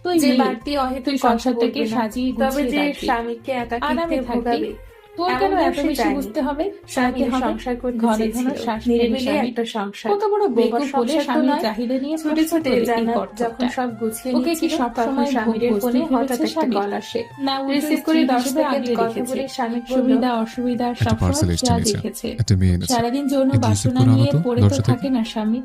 তুই যে বাড়তি অহেতুক সংসারটাকে সাজিয়ে তবে যে স্বামীকে একাকিত্বে ভোগাবে তোর কেন এত বেশি বুঝতে হবে? স্বামী সংসার করতে ঘন ঘন শ্বাস নিরিবিলি একটা সংসার কত বড় বেকুব হলে স্বামীর চাহিদা নিয়ে ছুটে ছুটে জান্নাত যখন সব গুছিয়ে ওকে কি সব সময় স্বামীর ফোনে হঠাৎ একটা কল আসে না রিসিভ করে 10 সেকেন্ড কথা বলে স্বামী সুবিধা অসুবিধা সব সময় দেখেছে। সারাদিন যৌন বাসনা নিয়ে পড়ে তো থাকে না স্বামী।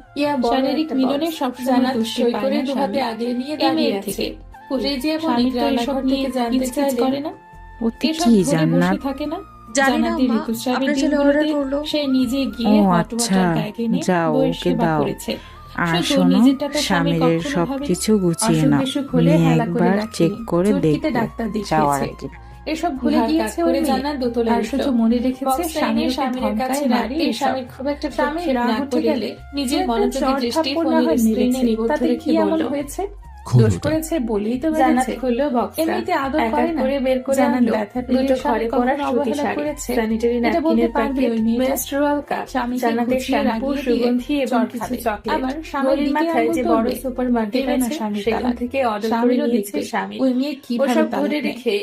শারীরিক মিলনে সব জান্নাত সই করে দুহাতে আগে নিয়ে দাঁড়িয়ে আছে। খুঁজে যে স্বামী তো এসব নিয়ে জানতে চাইলে না ওতে কি জান্নাত থাকে না। জানি না মা, আপনার ছেলে অর্ডার করলো। সে নিজে গিয়ে আচ্ছা যাও ওকে দাও। আর শোনো স্বামীর সবকিছু গুছিয়ে নাও, নিয়ে একবার চেক করে দেখবে যাওয়ার আগে। এসব ভুলে গিয়েছে ওরে জান্নাত দোতলা আর শুধু মনে রেখেছে স্বামীর কাছে নারী স্বামীর খুব একটা স্বামী রাগ উঠে গেলে নিজের মনোযোগী দৃষ্টি ফোনের স্ক্রিনে নিবদ্ধ রেখে বলল হয়েছে দোষ করেছে বলেই তো জানাতে খুললো বক্স এমনিতে আদর করে না করে বের করে আনলো দুটো ঘরে পরার অবহেলা করেছে স্যানিটারি ন্যাপকিনের প্যাকেট মেনস্ট্রুয়াল কাপ জানাতে শ্যাম্পু সুগন্ধি এবং কিছু চকলেট আবার স্বামীর মাথায় যে বড় সুপারমার্কেট আছে সেখান থেকে অর্ডার করে নিয়েছে স্বামী ওই মেয়ে কিভাবে ধরে রেখে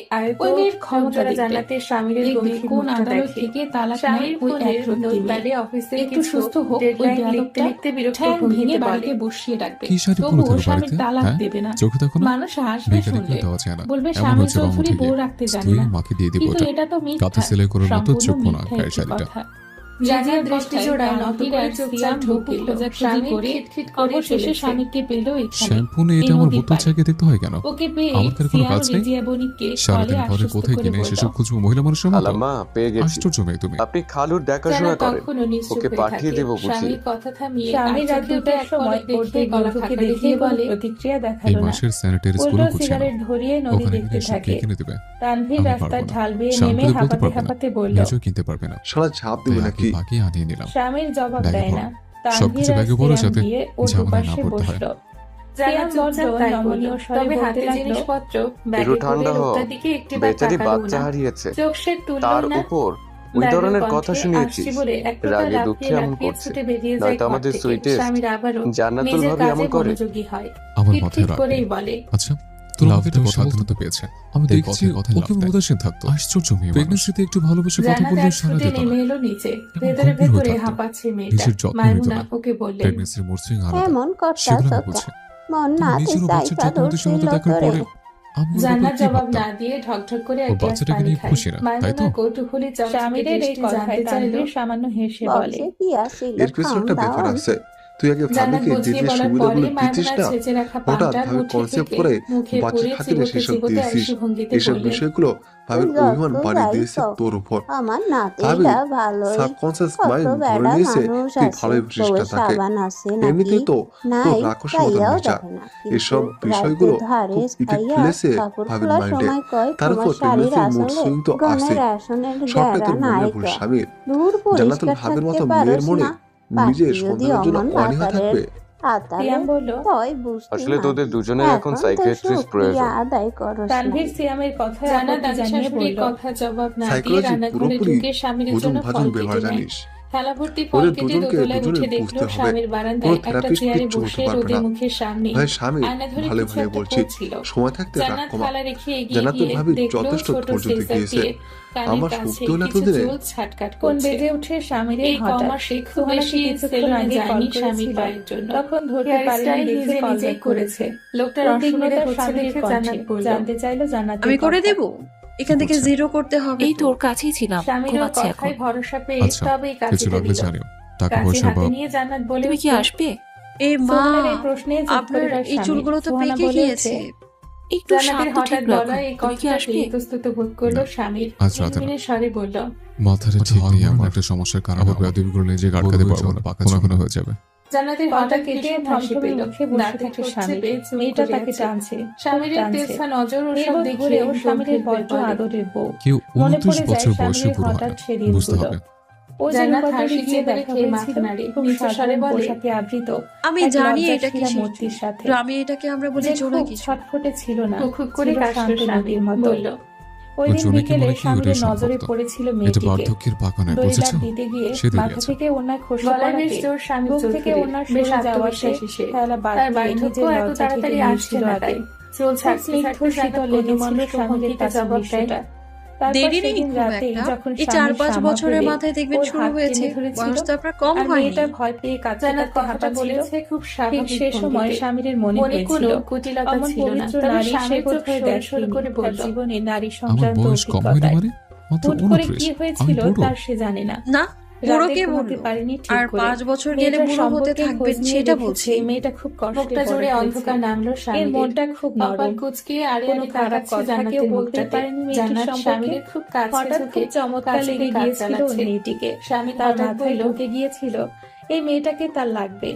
ওই মেয়ের ক্ষমতা জানাতে স্বামীর কোন আদালত থেকে তালাক স্বামীর ওই এক নোটপ্যাডে অফিসে একটু সুস্থ হোক ওই লিখতে লিখতে বিরক্ত ভেঙে বাড়িতে বসিয়ে রাখবে কি শাড়ি পরে তবুও তোর স্বামীর বাড়িতে তালাক হ্যাঁ দেবে না চোখে দেখো না মানুষ হাসবে বেকারি শুনলে দেওয়া যায় না বলবে এমন স্বামী হচ্ছে বাবা চৌধুরী ঠিক বউ রাখতে জানে তুই না মাকে দিয়ে দিব কিন্তু ওটা এটা তো মিথ্যা কাতে সেলাই করে মতো সম্পূর্ণ চুপ না মিথ্যা গায়ের একটি শাড়িটা কথা রাজার দৃষ্টি জোড়ায় নত করে চুপচাপ ঢুকে খোঁজাখুঁজি করে অবশেষে স্বামীকে পেল এখানে শ্যাম্পু নিয়ে এটা আমার বোতল চাকিয়ে দেখতে হয় কেন ওকে পেয়ে আমার কাছে কোনো কাজ নেই রেজিয়া বণিককে সারাদিন ঘরে কোথায় কিনে সেসব খুঁজবো মহিলা মানুষের মতো আলামা পেয়ে গেছি আশ্চর্য মেয়ে তুমি আপনি খালুর দেখাশোনা করেন ওকে পাঠিয়ে দেব বুঝি স্বামীর কথা থামিয়ে স্বামী রাত দুটার সময় দেখে গলাকে দেখিয়ে বলে প্রতিক্রিয়া এই দেখালো না মাসের স্যানিটারি স্কুলও করছে না সিগারেট ধরিয়ে নদী ওখানে দেখতে গিয়ে সব থাকে কে কিনে দেবে তানভীর আমি রাস্তার পারবো না। ঢাল বেয়ে শান্ত নেমে করে বলতে হাঁপাতে পারবে না। হাঁপাতে বলল নিজেও কিনতে পারবে না শালা ঝাঁপ দিবে তাই নাকি আগে বাকি আনিয়ে নিলাম স্বামীর জবাব ব্যাগে দেয় ভরো। না সবকিছু তানভীর ব্যাগে ভরো যাতে দিয়ে ওর ঝামেলায় না পাশে পড়তে হয়। বসলো সিয়াম বড্ড নমনীয় স্বরে বলতে লাগলো একটু ব্যাগে ঠান্ডা করে হও লোকটার দিকে একটিবার বেচারি তাকালো বাচ্চা না হারিয়েছে চোখ সে তুললো তার না উপর ওই ধরনের কথা শুনিয়েছিস রাগে দুঃখে এমন করছে নয়তো আমাদের সুইটেস্ট জান্নাতুল ভাবি এমন করে আমার মাথায় রাখ করেই বলে আচ্ছা তোর লাভের স্বাধীনতা পেয়েছে আমি দেখছি ওকে উদাসীন থাকতো আশ্চর্য মেয়ে প্রেগনেন্সিতে একটু ভালোবেসে কথা বললে সারা দিত নেমে এলো নিচে ভেতরে ভেতরে হাঁপাচ্ছে মেয়েটা নিজের যত্ন নিত মাইমুনা না ওকে বললেন প্রেগনেন্সির মরসুইং আলাদা এমন করতাছ সেগুলো আমি বুঝি মন তুমি না নিজেরও বাচ্চার যত্ন নিতে সামর্থ্য দেখার পরে আমি ওর জান্নাত ব্যাপারে কি জবাব ভাবতাম? না দিয়ে ঢকঢক করে ও এক গ্লাস বাচ্চাটাকে পানি নিয়ে খায় খুশি না, তাই তো? মাইমুনা কৌতূহলী স্বামীর এই কথায় তানভীর সামান্য হেসে বলে বক্সে কি আসিল এর পিছনে একটা ব্যাপার আছে তুই আগে জান্নাত ভাবিকে যে বুঝিয়ে যে বলার সুবিধাগুলো পরে দিতিস মাইমুনা না ছেঁচে রাখা হঠাৎ পানটা ভাবে মুঠে কনসেপ্ট থেকে করে মুখে বাচ্চা পুরে খাতিরে চিবোতে সেসব চিবোতে দিয়েছিস আইসু ভঙ্গিতে এসব বললেন বিষয়গুলো ভাবের যত অভিমান বাড়িয়ে যাই দিয়েছে হোক, তোর উপর আমার ভাবি নাতিটা ভালোই সাবকনসিয়াস কত মাইন্ড ধরে বেড়া নিয়েছে মানুষ তুই আছে ভালোই বুঝিস বউয়ের না তাকে সাবান আছে নাকি এমনিতেই তো তোর নাই রাক্ষসের মতো তাইয়াও মেজা দেখে না এসব কিন্তু বিষয়গুলো রাতে ধারে খুব ইফেক্ট ছাইয়া ফেলেছে কাপড় ভাবির খোলার মাইন্ডে সময় কয় তার তোমার উপর শাড়ির প্রেগনেন্সির আসলে মুড সুইং তো গনের আছে রেশনের সবটাই গেরা তোর মনের নাই ভুল কা। স্বামীর দূর জান্নাতুল পরিষ্কার ভাবের মতো থাকতে মেয়ের পারস মনে না নিজের বাকি যদি সন্তানের জন্য অমন অনীহা বাতারে থাকবে আতারে সিয়াম বলল তই বুঝতে আসলে না তোদের দুজনের এখন এখন তো সাইকিয়াট্রিস্ট প্রয়োজন শুক্রিয়া আদায় করস তানভীর সিয়ামের কথা জান্নাত জানিয়ে বলল কথা জবাব না দিয়ে সাইকোলজি রান্নাঘরে পুরোপুরি ঢুকে স্বামীর ভোজন জন্য ভাজন ফল ব্যবহার কেটে নেয় জানিস থালা ভর্তি ফল ওদের কেটে দুজনকে দোতলায় দুজনের উঠে দেখলো বুঝতে হবে স্বামীর বারান্দায় কোনো একটা থেরাপিস্ট চেয়ারে কিচ্ছু বসে হতে পারবে রোদে না মুখের সামনে ভাই স্বামী আয়না ধরে ভালো কিছু ভালো একটা বলছি করছিল সময় থাকতে রাগ জান্নাত কমা থালা রেখে এগিয়ে জান্নাতুল গিয়ে ভাবি দেখলো যথেষ্ট ছোট ধৈর্য সিজার দেখিয়েছে দিয়ে কানের আমার কাছে সত্যি হলে কিছু তোদের চুল ছাটকাট কোন বেজে উঠে স্বামীর এই কমাসে খুব বেশি সেলুনে যায়নি স্বামীর বাড়ির জন্য তখন ধরতে পারেনি দেখে কল ব্যাক করেছে লোকটার অসুবিধা হচ্ছে দেখে জান্নাত বলল জানতে চাইলো জান্নাত আমি করে দেব এখান থেকে জিরো করতে হবে এই তোর কাছেই ছিলাম স্বামীর ঘুমাচ্ছি এখন কথায় ভরসা পেয়ে আচ্ছা তবেই কাছে কিছু লাগলে দিল জানিও টাকা কাছে পয়সা হাতে বা নিয়ে জান্নাত বলে তুমি কি উঠল, আসবে এই মা সোহানের এই প্রশ্নে চুপ আপনার করে তার এই স্বামী। চুলগুলো তো সোহানা পেকে বলে গিয়েছে উঠে, একটু জান্নাতের শান্ত ঠিক হঠাৎ রাখো বলা এই তুমি কি কথাটা আসবে ইতস্তত বোধ করলো স্বামীর আজ রাতে না। মিনমিনে স্বরে বলল মাথার ঠিক নেই এমন একটা সমস্যার কারণে বেয়াদবিগুলো নিজে আটকাতে পারবো না পাকা কোনো হয়ে যাবে জান্নাতের হঠাৎ কেটে থমকে পেল দাঁত থেকে স্বামী মেয়েটা তাকে টানছে স্বামীর তেজখা নজর ও সব দেখে ও স্বামীর বড্ড আদরের বউ কেউ মনে 29 পড়ে যায় বছর বয়সে স্বামীর বুড়ো হয় হঠাৎ না সেদিন বুঝতে হবে ও জান্নাত হাসি দিয়ে দেখা হয়েছিল খুব স্বরে বলে পোশাকে আবৃত আমি এক জানি লজ্জা এটা ছিল কি মূর্তির সাথে গ্রামে এটাকে আমরা বলি যে জোড়া খুব কিছু ছটফটে ছিল না খুব করে ছিল কাশতে শান্ত নদীর মতো বলল ওই দিন জনকে বিকেলে বলে কি স্বামীর ওটাই নজরে সম্ভবত। পড়েছিল এটা মেয়েটিকে বার্ধক্যের পাকা নয় দই বুঝেছো লাট দিতে গিয়ে সেদিকে মাথা আছে। থেকে ওনার খোসা বেশ জোর স্বামী থেকে ওনার বেশ আত্মবিশ্বাসী সে তার বার্ধক্য এত তাড়াতাড়ি আসছে না তাই চুল ছাড়তে ছাড়তে শীতল লেগে মন্দ স্বামীর কাছে জবাব দেয় দেরি নেই খুব একটা এই 4-5 বছরের মাথায় দেখবেন শুরু হয়েছে বয়স তো আপনার কম হয়নি মেয়েটা ভয় পেয়ে কাঁদতে কথাটা বলেছে খুব স্বাভাবিক সে সময় স্বামীর মনে কোনো কুটিলতা ছিল না তবে স্বামী বোধহয় দেড়শোর করে বলল জীবনে নারী আমার সংক্রান্ত বয়স কম হয়নি অভিজ্ঞতায় মানে মাত্র হুট করে 29 কি আমি হয়েছিল বুড়ো তার সে জানে না না বুড়ো কে বলতে পারেনি আর 5 বছর গেলে বুড়ো হতে থাকবেন সেটা বলছি মেয়েটা খুব কষ্টে জোরে অন্ধকার নামলো স্বামীর মনটা খুব নরম কুচকিয়ে আর কোনো খারাপ কথা কেউ বলতে পারেনি মেয়েটির স্বামীর খুব কাছে হঠাৎ খুব চমৎকার লেগে গিয়েছিল ওই মেয়েটিকে স্বামী তার মাথায় ঢুকে গিয়েছিল এই মেয়েটাকে তার লাগবে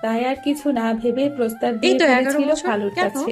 তাই আর কিছু না ভেবে প্রস্তাব দিয়ে এই তো 11 ফেলেছিল বছর, খালুর কেন? কাছে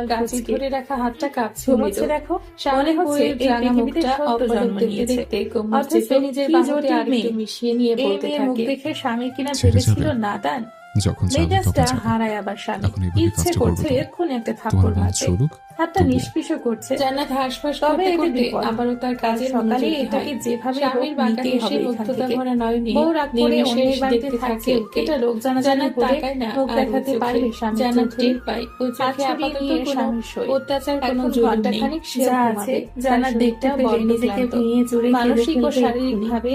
কপাল কাঁচি কুঁচকে। ধরে রাখা হাতটা কাঁপছে ঘুমোচ্ছে দেখো, মনে হচ্ছে এই রাঙা পৃথিবীতে মুখটা সদ্য জন্ম অপলক নিয়েছে। দেখতে কোমর অথচ চেপে নিজের কি বাহুতে জটিল আরেকটু মেয়ে। মিশিয়ে নিয়ে এই বলতে মেয়ে মুখ থাকে, দেখে স্বামী কিনা ছেড়ে ভেবেছিল যাবে। নাদান। যখন যাবে মেজাজটা তখন যাবে। হারায় আবার স্বামী, এখন এইভাবে ইচ্ছে কাজটা করছে করবে তো। এক্ষুনি একটা তোমার থাপ্পড় মন মারতে, চলুক, হাতটা তবুও। নিষ্পিসও করছে। জান্নাত হাঁসফাঁস তবে করতে এতে করতে বিপদ। আবারও তার কাজের সকালে মনোযোগী এটাকে হয়। যেভাবে স্বামীর হোক বাঁকা নিতেই হেসে হবে এখান মুগ্ধতা থেকে। ভরা নয়নে বউ রাগ করে নিমেষে অন্যের বাড়িতে দেখতে থাকে, থাকে ওকে। এটা লোক জানাজানি জান্নাত করে তাকায় না মুখ আর দেখাতে চোখে। পারবে স্বামীর জান্নাত চোখে। টের পায় ওর চোখে হাত আপাতত নিয়ে কোনো স্বামীর সই। অত্যাচার কোনো এখন জোর নেই। ঘন্টাখানিক সে যা ঘুমাবে। আছে জান্নাত তার দেখতে শরীরটা পেলে বড্ড নিজেকে ক্লান্ত। ভেঙে চুরে মানসিক ও কেঁদে ফেলবে শারীরিক এক্ষুনি। ভাবে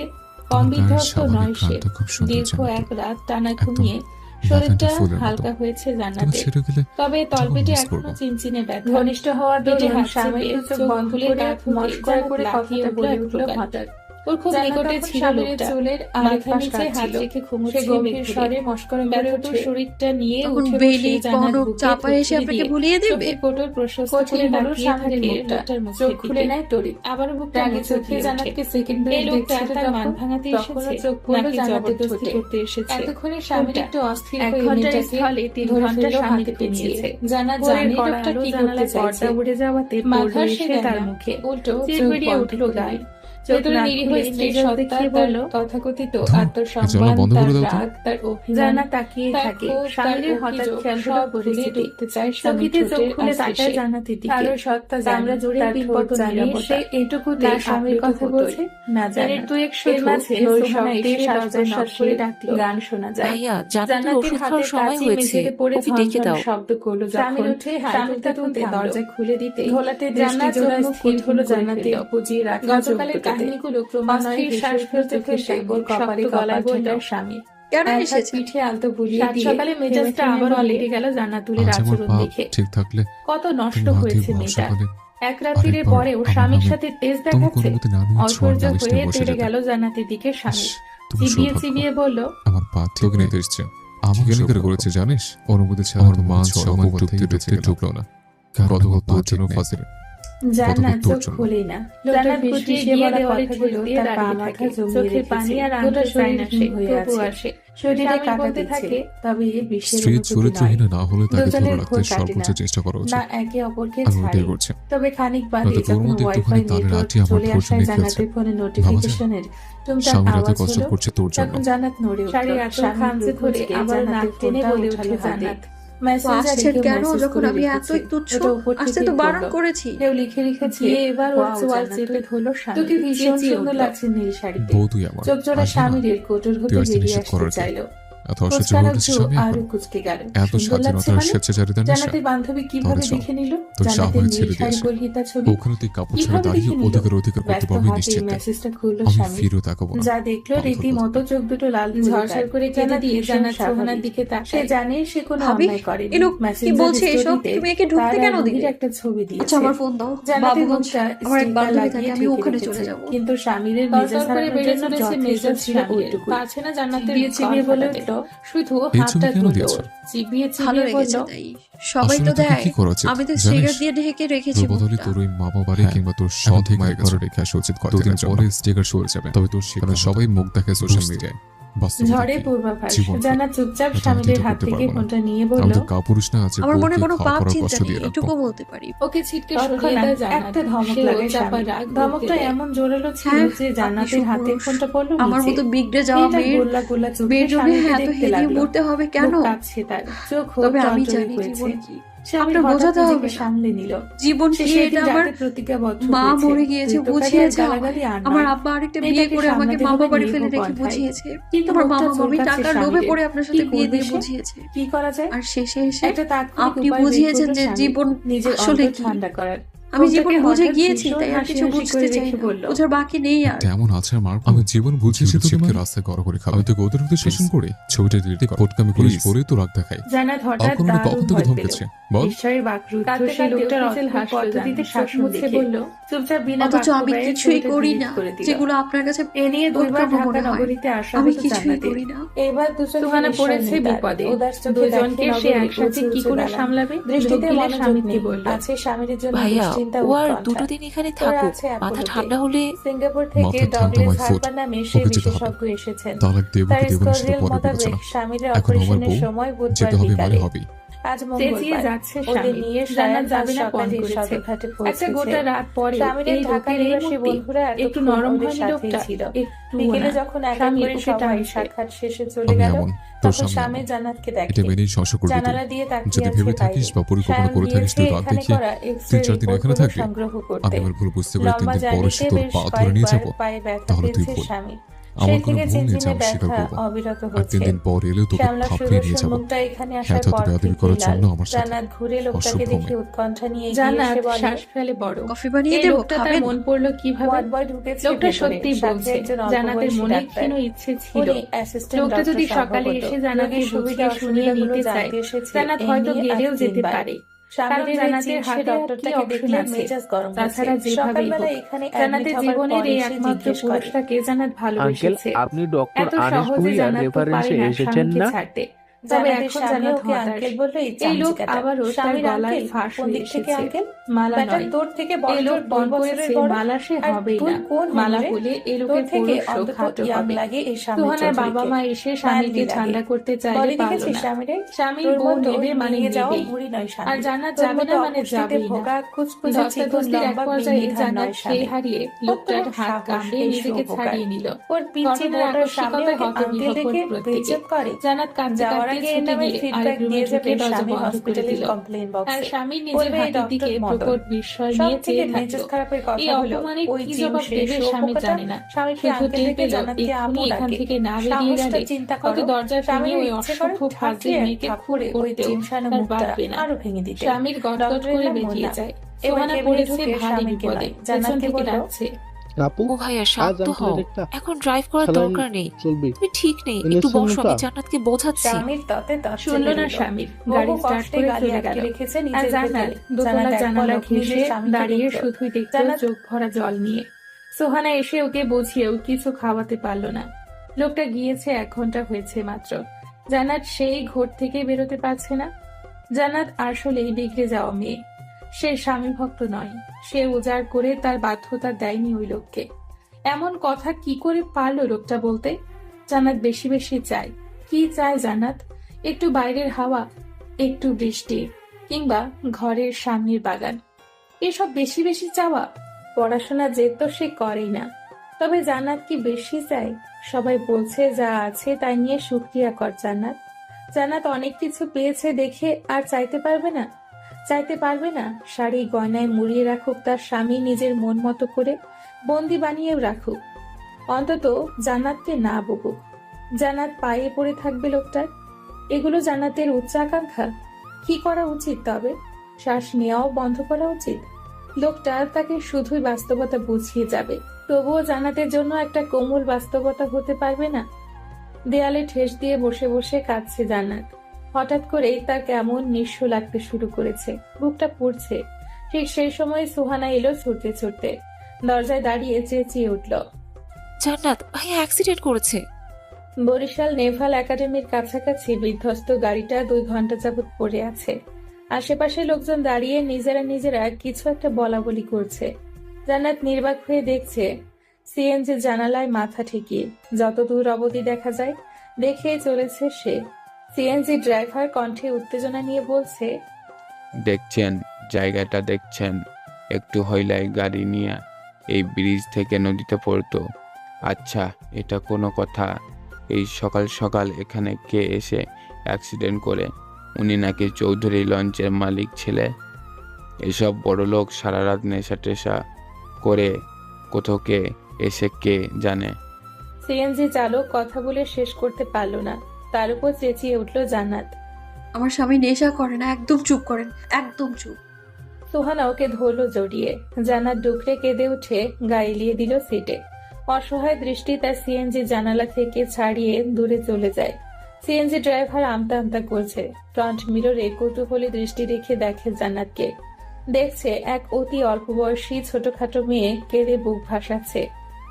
তোমার গায়ের বিধ্বস্ত নয় স্বাভাবিক সে। গানটা খুব সুন্দর দীর্ঘ জানো এক তো। রাত টানা একদম ঘুমিয়ে শরীরটা ল্যাভেন্ডার ফুলের মতো। হালকা হয়েছে তুমি জান্নাতের। ছেড়ে গেলে তবে তলপেটে মিস এখনো করবো। চিনচিনে ব্যথা। ঘনিষ্ঠ হওয়ার পেটে দরুন হাত স্বামী চেপে চোখ চোখ বন্ধ খুলে করে কাঁধ হতে মস্করা করে লাফিয়ে কথাটা বলে উঠল উঠল এক হঠাৎ। ওর খুব নিকটে ছিল লোকটা, চুলের আরেক পাশে হাত রেখে ঘুমোচ্ছে গম্ভীর স্বরে মস্করা করে ওঠে, শরীরটা নিয়ে উঠে বসে জানার বুকে চাপা এসে আপনাকে ভুলিয়ে দেবে। কোটর প্রশস্ত করে তাকিয়ে থাকে লোকটার মুখে, চোখ খুলে নেয় তরি, আবার বুকটা আগে চোখে জানাতকে সেকেন্ড ব্রেক দেখছে, তার মান ভাঙাতে এসেছে, চোখ পড়লো জানাতে দোস্তি করতে এসেছে। এতক্ষণে স্বামীটা একটু অস্থির হয়ে মেয়েটাকে 3 ঘন্টা স্বামীকে পেনিয়েছে। জানা জানে লোকটা কি করতে চাইছে, উড়ে যাওয়াতে পড়লো এসে তার মুখে, উল্টো চোখ বেরিয়ে উঠলো গায়ে। চোখের নিরীহ স্ত্রীর সত্তা বলল তথাকথিত আত্মসম্মান, তার রাগ, তার অভিমান তাকিয়ে থাকে। স্বামীর হঠাৎ খেয়াল হলো পরিস্থিতি, চোখে চোখ খুলে তাকায় জান্নাতের দিকে। তার সত্তা আমরা জুড়ে বিপদ জানিয়ে সে এইটুকুতে স্বামীর কথা বলছে না জানে। দুয়েক শুধু মাঝে শব্দে দরজায় নক করে ডাকলো, গান শোনা যায়। ভাইয়া জান্নাতের ওষুধ খাওয়ার সময় হয়েছে, ওকে ডেকে দাও। শব্দ করলো যখন উঠে স্বামীটা তুলতে দরজা খুলে দিতে ঘোলাতে দৃষ্টি জোড়া স্থির হলো জান্নাতে বুঝিয়ে রাখা গতকালের কাহিনীগুলো ক্রমান্বয়ে শ্বাস ফেলতে ফেলতে ওর কপালে গলায় বলল স্বামী কেন এসেছে? পিঠে আলতো বুলিয়ে দিয়ে সকালে মেজাজটা আবার লেগে গেল জান্নাতুলের আচরণ দেখে। ঠিক থাকলে কত নষ্ট হয়েছে মেয়েটা। এক রাত্রির পরে ও স্বামীর সাথে তেজ দেখাচ্ছে। অসহ্য হয়ে তেড়ে গেল জান্নাতের দিকে স্বামী, চিবিয়ে চিবিয়ে বলল আমার পা থেকে নিতে এসছে। আমাকে কেন করে করেছে জানিস? অনুমতি ছাড়া আমার মান সম্মান ঢুকতে ঢুকলো না। গতকাল তোর জন্য ফাঁসির জান্নাত চোখ খুলেই না। জান্নাত গুটিয়ে গিয়ে দেওয়ালে ঠোঁট দিয়ে দাঁড়িয়ে থাকে, চোখের পানি আর আনতে চায় না সে, তবু আসে। শরীরে কাঁটা থাকে, তবে বিশ্বের স্ত্রী চরিত্রহীন না হলে তাকে ধরে রাখতে সর্বোচ্চ চেষ্টা করা উচিত। না একে অপরকে আমি ওটাই ছাড়ে। করছি। তবে খানিক বাদে যখন ওয়াইফাই নেটওয়ার্ক চলে আসায় জান্নাতের ফোনে নোটিফিকেশনের টুংটাং আওয়াজ হলো, তখন জান্নাত নড়ে উঠল। শাড়ি আঁচল খামচে ধরে আবার নাক টেনে বলে উঠল জান্নাত, কেন যখন আমি এতই তুচ্ছ আসতে তো বারণ করেছি। কেউ লিখে রেখেছে এবার ওর চোয়াল চেপে ধরলো স্বামী, তোকে ভীষণ সুন্দর লাগছে নীল শাড়িতে। চোখ জোড়া স্বামীর কোটর হতে বেরিয়ে আসতে চাইলো। এত অসহ্য হয়েছে স্বামী, আরো কুচকে গেল। এত স্বাধীনতার স্বেচ্ছাচারিতা নেশা। জান্নাতের বান্ধবী কিভাবে দেখে নিল? তোর জান্নাতের সাহস ছেড়ে নীল শাড়ি গর্হিতা ছবি ওখানে তুই কাপড় ছেড়ে দাঁড়িয়ে অধিকার করতে পারবি নিশ্চিত। মেসেজটা খুললো আমি স্বামী, ফিরে তাকাবো না। যা দেখলো রীতিমতো চোখ দুটো লাল ঝরঝর করে কেঁদে দিয়ে জান্নাত সোহানার দিকে তাকায়। সে জানে সে কোনো অন্যায় করেনি। কি বলছে এসব? তুমি একে ঢুকতে কেন দিলে? একটা ছবি দিয়েছে। আচ্ছা আমার ফোন দাও। জান্নাতের মুখটা আমার এক বান্ধবী থাকে, আমি ওখানে চলে যাব। কিন্তু স্বামীর মেজাজ করে বেড়ে চলেছে, মেজাজ ছিল ওইটুকু। পারছে না জান্নাতের চিবিয়ে বলে উঠল, শুধু হাতটা তুলো। চিবিয়ে চিবিয়ে বলল, সবাই তো দেয়, আমি তো স্টিকার দিয়ে ঢেকে রেখেছি। বদলে তোর ওই মামা বাড়ি কিংবা তোর সৎ মায়ের ঘরে রেখে আসা উচিত। কয়েকদিন পরে স্টিকার সরে যাবে, তবে তোর সেখানে সবাই মুখ দেখে সোশ্যাল মিডিয়ায়। ঝড়ে পূর্বাভাস। জান্নাত চুপচাপ স্বামীর হাত থেকে ফোনটা নিয়ে বলল, কাপুরুষ না আছে, আমার মনে কোনো পাপ চিন্তা নেই, এটুকু বলতে পারি। ওকে ছিটকে সরিয়ে দেয় জান্নাত। একটা ধমক লাগে চাপা রাগ। ধমকটা এমন জোরালো ছিল যে জান্নাতের হাতে ফোনটা পড়লো নিচে। আমার মতো বিগড়ে যাওয়া মেয়ের বেডরুমে এত হেলিয়ে মরতে হবে কেন? কাঁপছে তার চোখ। তবে আমি জানি জীবন কি, আপনার বোঝাতে হবে। সামলে নিল জীবন কি, এটা আমার মা মরে গিয়েছে বুঝিয়েছে, আমার আব্বা আরেকটা বিয়ে করে আমাকে মামা বাড়ি ফেলে রেখে বুঝিয়েছে, কিন্তু আমার মামা মামি টাকার লোভে পড়ে আপনার সাথে বিয়ে দিয়ে বুঝিয়েছে। কি করা যায়? আর শেষে এসে আপনি বুঝিয়েছেন যে জীবন আসলে কি। ঠান্ডা করার আমি জীবন বুঝে গিয়েছি, তাই আর কিছু বুঝতে চাই না, বুঝার বাকি নেই আর। তেমন আছে আমার, আমি জীবন বুঝিয়েছি তোকে রাস্তায় করে খাবো, আমি তোকে অতিরিক্ত শোষণ করে ছবিটা ডিলিট কর, ফটকামি পুলিশ পরে তো রাগ দেখাই। জান্নাত হঠাৎ কখন থেকে ধমকেছে বল? ঈশ্বরের বাকরুদ্ধ সেই লোকটার অদ্ভুত পদ্ধতিতে শ্বাস মুছে বলল, চুপচাপ বিনা অথচ আমি কিছুই করি না যেগুলো আপনার কাছে এ নিয়ে দুইবার ঢাকা নগরীতে আসা আমি কিছুই করি না। এবার সুহানা পড়েছে বিপদে। দুজনকে সে একসাথে কি করে সামলাবে? দৃষ্টিতে স্বামীকে বলল, আছে স্বামীর জন্য দুশ্চিন্তা ও দুটো দিন এখানে থাকুক, মাথা ঠান্ডা হলে। সিঙ্গাপুর থেকে ডগলেস হারবার নামে সে বিশেষজ্ঞ এসেছেন। তার স্কোরিয়াল মোতাবেক স্বামীর অপারেশনের সময় বুধবার বিকালে। আজ মঙ্গলবার যাচ্ছে স্বামী নিয়ে জান্নাত যাবে না ফোন করেছে। একটা গোটা রাত পরে স্বামীর ঢাকার নিবাসী বন্ধুরা একটু নরম হয়নি লোকটা ছিল। বিকেলে যখন এক করে সবাই সাক্ষাৎ শেষে চলে গেল, তখন স্বামী জান্নাতকে দেখে জানালা দিয়ে তাকিয়ে আছে বাইরে। পরিকল্পনা করে থাকিস তুই রাত দেখিয়ে 3-4 দিন এখানে থাকবি। আমি আমার ভুল বুঝতে পারি, 3 দিন পরে সে তোর পা ধরে নিয়ে যাবো, তাহলে তুই ভুল। আমার কোনো ভুল নেই, আমি স্বীকার করবো। আর 3 দিন পর এলেও তোকে থাপড়িয়ে নিয়ে যাবো। হ্যাঁ, তো বেয়াদবি করার জন্য আমার সাথে অসভ্য মেয়ে। জান্নাত শ্বাস ফেলে বড়। কফি বানিয়ে দেবো, খাবেন? মন পড়লো কিভাবে লোকটা সত্যি বলছে। জান্নাতের মনে ক্ষীণ ইচ্ছে ছিল, লোকটা যদি সকালে এসে জান্নাতের সুবিধা শুনিয়ে নিতে চায়, জান্নাত হয়তো গেলেও যেতে পারে। কারণ জান্নাতের হাতে ডক্টরটাকে দেখলে মেজাজ গরম তাছাড়া যেভাবেই হোক জান্নাতের জীবনের এই একমাত্র পুরুষটাকে জান্নাত ভালোবেসেছে আপনি ডক্টর এত আনিস সহজে ভুঁইয়ার জান্নাত তো রেফারেন্সে পারে না এসেছেন স্বামীকে না? ছাড়তে। তবে এখন জান্নাত আঙ্কেল বললো এই লোক আবারও তার গলায় ফাঁস হয়ে এসেছে। মালা নয়, তোর থেকে বড় লোক বন করেছে, মালা সে হবেই না। মালা হলে এই লোকের থেকে অন্তত ইয়াং লাগে এই সুহানার বাবা মা এসে স্বামীকে ঠান্ডা করতে চাইলে পারলো না। স্বামীর বউ নেবে মানে নেবেই, আর জান্নাত যাবে না মানে যাবেই না। ধস্তাধস্তির এক পর্যায়ে জান্নাত খেয়ে হারিয়ে লোকটার হাত কামড়ে নিজেকে ছাড়িয়ে নিল। ওর পিছনে আকস্মিকতাকে হতবিহ্বল প্রত্যেকে। জান্নাত কাঁদতে কাঁদতে ছুটে গিয়ে আরেক রুমে ঢুকে দরজা বন্ধ করে দিল। আর স্বামী নিজের হাতের দিকে প্রকট বিস্ময় নিয়ে চেয়ে থাকলো। এই অপমানে কি জবাব দেবে স্বামী জানে না। শুধু টের পেল এক্ষুনি এখান থেকে না বেরিয়ে গেলে হয়তো দরজার সামনে ওই অসভ্য ফাজিল মেয়েকে খুন করতেও তার বাড়বে না। স্বামীর গটগট করে বেরিয়ে যায়। সুহানা পড়েছে ভারী বিপদে, পেছন থেকে ডাকছে, আপু ও ভাইয়া আজ শান্ত হও, আন্তর্জাতিকটা এখন ড্রাইভ করার চালান দরকার নেই, চলবে তুমি ঠিক নেই, এনে একটু বসো, শুনুন আমি তা। জান্নাতকে বোঝাচ্ছি। শুনলো না স্বামীর, গাড়ি স্টার্ট করে চলে গেল। আর জান্নাত দোতলা জানালা ঘেঁষে দাঁড়িয়ে শুধুই দেখতো চোখ ভরা জল নিয়ে। সোহানা এসে ওকে বুঝিয়েও কিছু খাওয়াতে পারলো না। লোকটা গিয়েছে 1 ঘন্টা হয়েছে মাত্র। জান্নাত সেই ঘর থেকে বেরোতে পারছে না। জান্নাত আসলেই বিগড়ে যাওয়া মেয়ে। সে স্বামী ভক্ত নয়, সে উজাড় করে তার বাধ্যতা দেয়নি ওই লোককে। এমন কথা কি করে পারলো লোকটা বলতে? জান্নাত বেশি বেশি চায়। কি চায় জান্নাত? একটু বাইরের হাওয়া, একটু বৃষ্টি, কিংবা ঘরের সামনের বাগান। এসব বেশি বেশি চাওয়া? পড়াশোনা যে তো সে করেই না। তবে জান্নাত কি বেশি চায়? সবাই বলছে যা আছে তাই নিয়ে শুকরিয়া কর জান্নাত। জান্নাত অনেক কিছু পেয়েছে দেখে আর চাইতে পারবে না? চাইতে পারবে না শাড়ি গয়নায় মুড়িয়ে রাখুক তার স্বামী নিজের মন মতো করে, বন্দি বানিয়েও রাখুক, অন্তত জান্নাতকে না বকুক। জান্নাত পায়ে পড়ে থাকবে লোকটার? এগুলো জান্নাতের উচ্চাকাঙ্ক্ষা? কি করা উচিত তবে? শ্বাস নেওয়াও বন্ধ করা উচিত? লোকটা তাকে শুধুই বাস্তবতা বুঝিয়ে যাবে, তবুও জান্নাতের জন্য একটা কোমল বাস্তবতা হতে পারবে না। দেয়ালে ঠেস দিয়ে বসে বসে কাঁদছে জান্নাত। হঠাৎ করেই তার কেমন নিঃস্ব লাগতে শুরু করেছে, বুকটা পুড়ছে। ঠিক সেই সময় সুহানা এলো ছুটতে ছুটতে, দরজায় দাঁড়িয়ে চেঁচিয়ে উঠল, জান্নাত ভাইয়া অ্যাক্সিডেন্ট করেছে। বরিশাল নেভাল একাডেমির কাছাকাছি বিধ্বস্ত গাড়িটা 2 ঘন্টা যাবৎ পড়ে আছে। আশেপাশে লোকজন দাঁড়িয়ে নিজেরা কিছু একটা বলাবলি করছে। জান্নাত নির্বাক হয়ে দেখছে। সিএনজি জানালায় মাথা ঠেকিয়ে যতদূর অবধি দেখা যায় দেখেই চলেছে সে। সিএনজি ড্রাইভার কণ্ঠে উত্তেজনা নিয়ে বলছে, দেখছেন জায়গাটা, দেখছেন একটু হইলাই গাড়ি নিয়ে এই ব্রিজ থেকে নদীতে পড়তো। আচ্ছা, এটা কোনো কথা? এই সকাল সকাল এখানে কে এসে অ্যাক্সিডেন্ট করে? উনি নাকি চৌধুরী লঞ্চের মালিক ছেলে। এসব বড় লোক সারা রাত নেশা টেশা করে কোথাও কে এসে কে জানে। সিএনজি চালক কথা বলে শেষ করতে পারল না, তার উপর চেঁচিয়ে উঠল জান্নাত, আমার স্বামী নেশা করে না, একদম চুপ করেন, একদম চুপ। সোহানা ওকে ধরল জড়িয়ে। জান্নাত ডুকরে কেঁদে উঠে গা এলিয়ে দিল সিটে। অসহায় দৃষ্টি তার সিএনজি জানালা থেকে ছাড়িয়ে দূরে চলে যায়। সিএনজি ড্রাইভার আমতা আমতা করছে। ফ্রন্ট মিররে কৌতূহলী দৃষ্টি রেখে দেখে জান্নাতকে। দেখছে এক অতি অল্প বয়সী ছোটখাটো মেয়ে কেঁদে বুক ভাসাচ্ছে।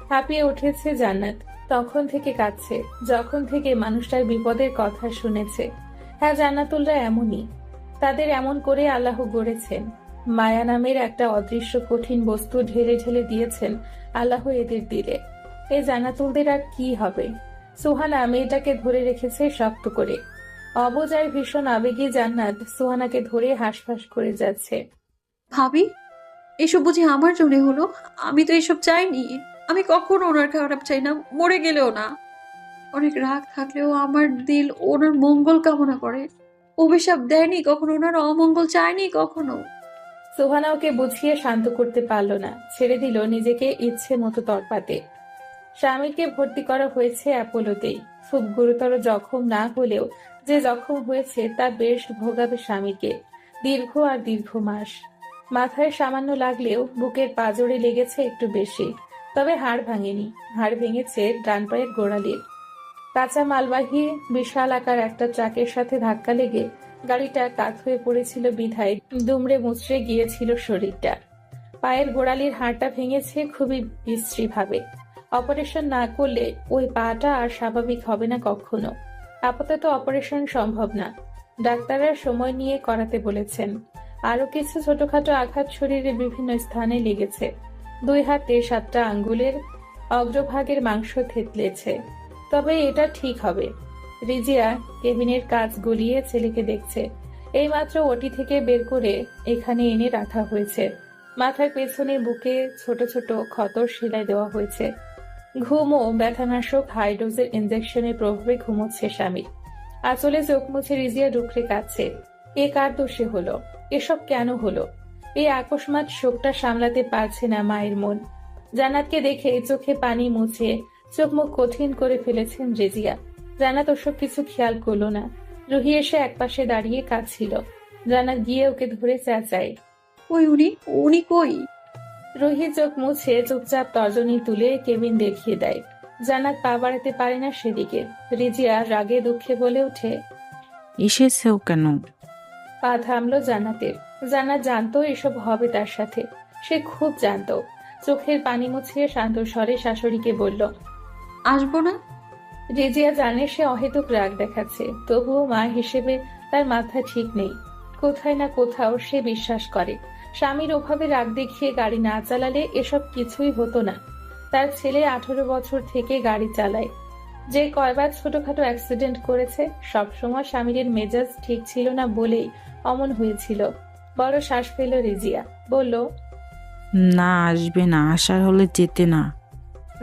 হাঁপিয়ে উঠেছে জান্নাত। তখন থেকে কাঁদছে যখন থেকে মানুষটার বিপদের কথা শুনেছে। হ্যাঁ, জান্নাতুলরা এমনই, তাদের এমন করে আল্লাহ গড়েছেন। মায়া নামের একটা অদৃশ্য কঠিন বস্তু ঢেলে ঢেলে দিয়েছেন আল্লাহ এদের দিলে। এই জান্নাতুলদের আর কি হবে? সুহানা মেয়েটাকে ধরে রেখেছে শক্ত করে। অবুঝ আর ভীষণ আবেগী জান্নাত সুহানাকে ধরে হাঁসফাঁস করে যাচ্ছে। ভাবি, এসব বুঝি আমার জন্য হলো? আমি তো এসব চাইনি। আমি কখনো ওনার খারাপ চাই না, মরে গেলেও না। অনেক রাগ থাকলেও আমার দিল ওনার মঙ্গল কামনা করে। অভিশাপ দেয়নি কখনো, ওনার অমঙ্গল চায়নি কখনো। সুহানা ওকে বুঝিয়ে শান্ত করতে পারল না, ছেড়ে দিল নিজেকে ইচ্ছে মতো তড়পাতে। স্বামীকে ভর্তি করা হয়েছে অ্যাপোলোতেই। খুব গুরুতর জখম না হলেও যে জখম হয়েছে তা বেশ ভোগাবে স্বামীকে দীর্ঘ মাস। মাথায় সামান্য লাগলেও বুকের পাঁজরে লেগেছে একটু বেশি, তবে হাড় ভাঙেনি। হাড় ভেঙেছে ডান পায়ের গোড়ালির। কাঁচা মালবাহী বিশাল আকার একটা ট্রাকের সাথে ধাক্কা লেগে গাড়িটা কাত হয়ে পড়েছিল বিধায় দুমড়ে মুচড়ে গিয়েছিল শরীরটা। পায়ের গোড়ালির হাড়টা ভেঙেছে খুবই বিশ্রীভাবে। অপারেশন না করলে ওই পাটা আর স্বাভাবিক হবে না কখনো। আপাতত অপারেশন সম্ভব না, ডাক্তাররা সময় নিয়ে করাতে বলেছেন। আরো কিছু ছোটখাটো আঘাত শরীরের বিভিন্ন স্থানে লেগেছে। 2 হাতে 7টা আঙ্গুলের অগ্রভাগের মাংস থেতলেছে। তবে এটা ঠিক হবে। রিজিয়া কেবিনের কাজ গলিয়ে ছেলেকে দেখছে। এইমাত্র ওটি থেকে বের করে এখানে এনে রাখা হয়েছে। মাথার পেছনে বুকে ছোট ছোট ক্ষত সেলাই দেওয়া হয়েছে। ঘুম ও ব্যথানাশক হাই ডোজের ইনজেকশনের প্রভাবে ঘুমোচ্ছে স্বামী। আঁচলে চোখ মুছে রিজিয়া ডুকরে কাঁদছে। এ কার দোষে হলো? এসব কেন হলো? এই আকস্মাৎ শোকটা সামলাতে পারছে না মায়ের মন। জান্নাতকে দেখে চোখে পানি মুছে চোখ মুখ কঠিন করে ফেলেছেন রেজিয়া। জান্নাত ওসব কিছু খেয়াল করলো না। রুহি এসে একপাশে দাঁড়িয়ে কাঁদছিল। জান্নাত গিয়ে ওকে ধরে চেঁচায়, কই উনি কই? রুহি চোখ মুছে চুপচাপ তর্জনী তুলে কেবিন দেখিয়ে দেয়। জান্নাত পা বাড়াতে পারে না সেদিকে। রিজিয়া রাগে দুঃখে বলে ওঠে, এসেছেও কেন? পা থামলো জান্নাতের। জান্নাত জানতো এসব হবে তার সাথে, সে খুব জানতো। চোখের পানি মুছিয়ে শান্ত স্বরে শাশুড়িকে বলল, আসবো না। রিজিয়া জানে সে অহেতুক রাগ দেখাচ্ছে, তবুও মা হিসেবে তার মাথা ঠিক নেই। কোথায় না কোথাও সে বিশ্বাস করে স্বামীর ওভাবে রাগ দেখিয়ে গাড়ি না চালালে এসব কিছুই হতো না। তার ছেলে 18 বছর থেকে গাড়ি চালায়। যে কয়বার ছোটখাটো অ্যাক্সিডেন্ট করেছে, সবসময় স্বামীর মেজাজ ঠিক ছিল না বলেই অমন হয়েছিল। বড় শ্বাস পেল রিজিয়া, বলল, না, আসবে না, আসার হলে যেতে না।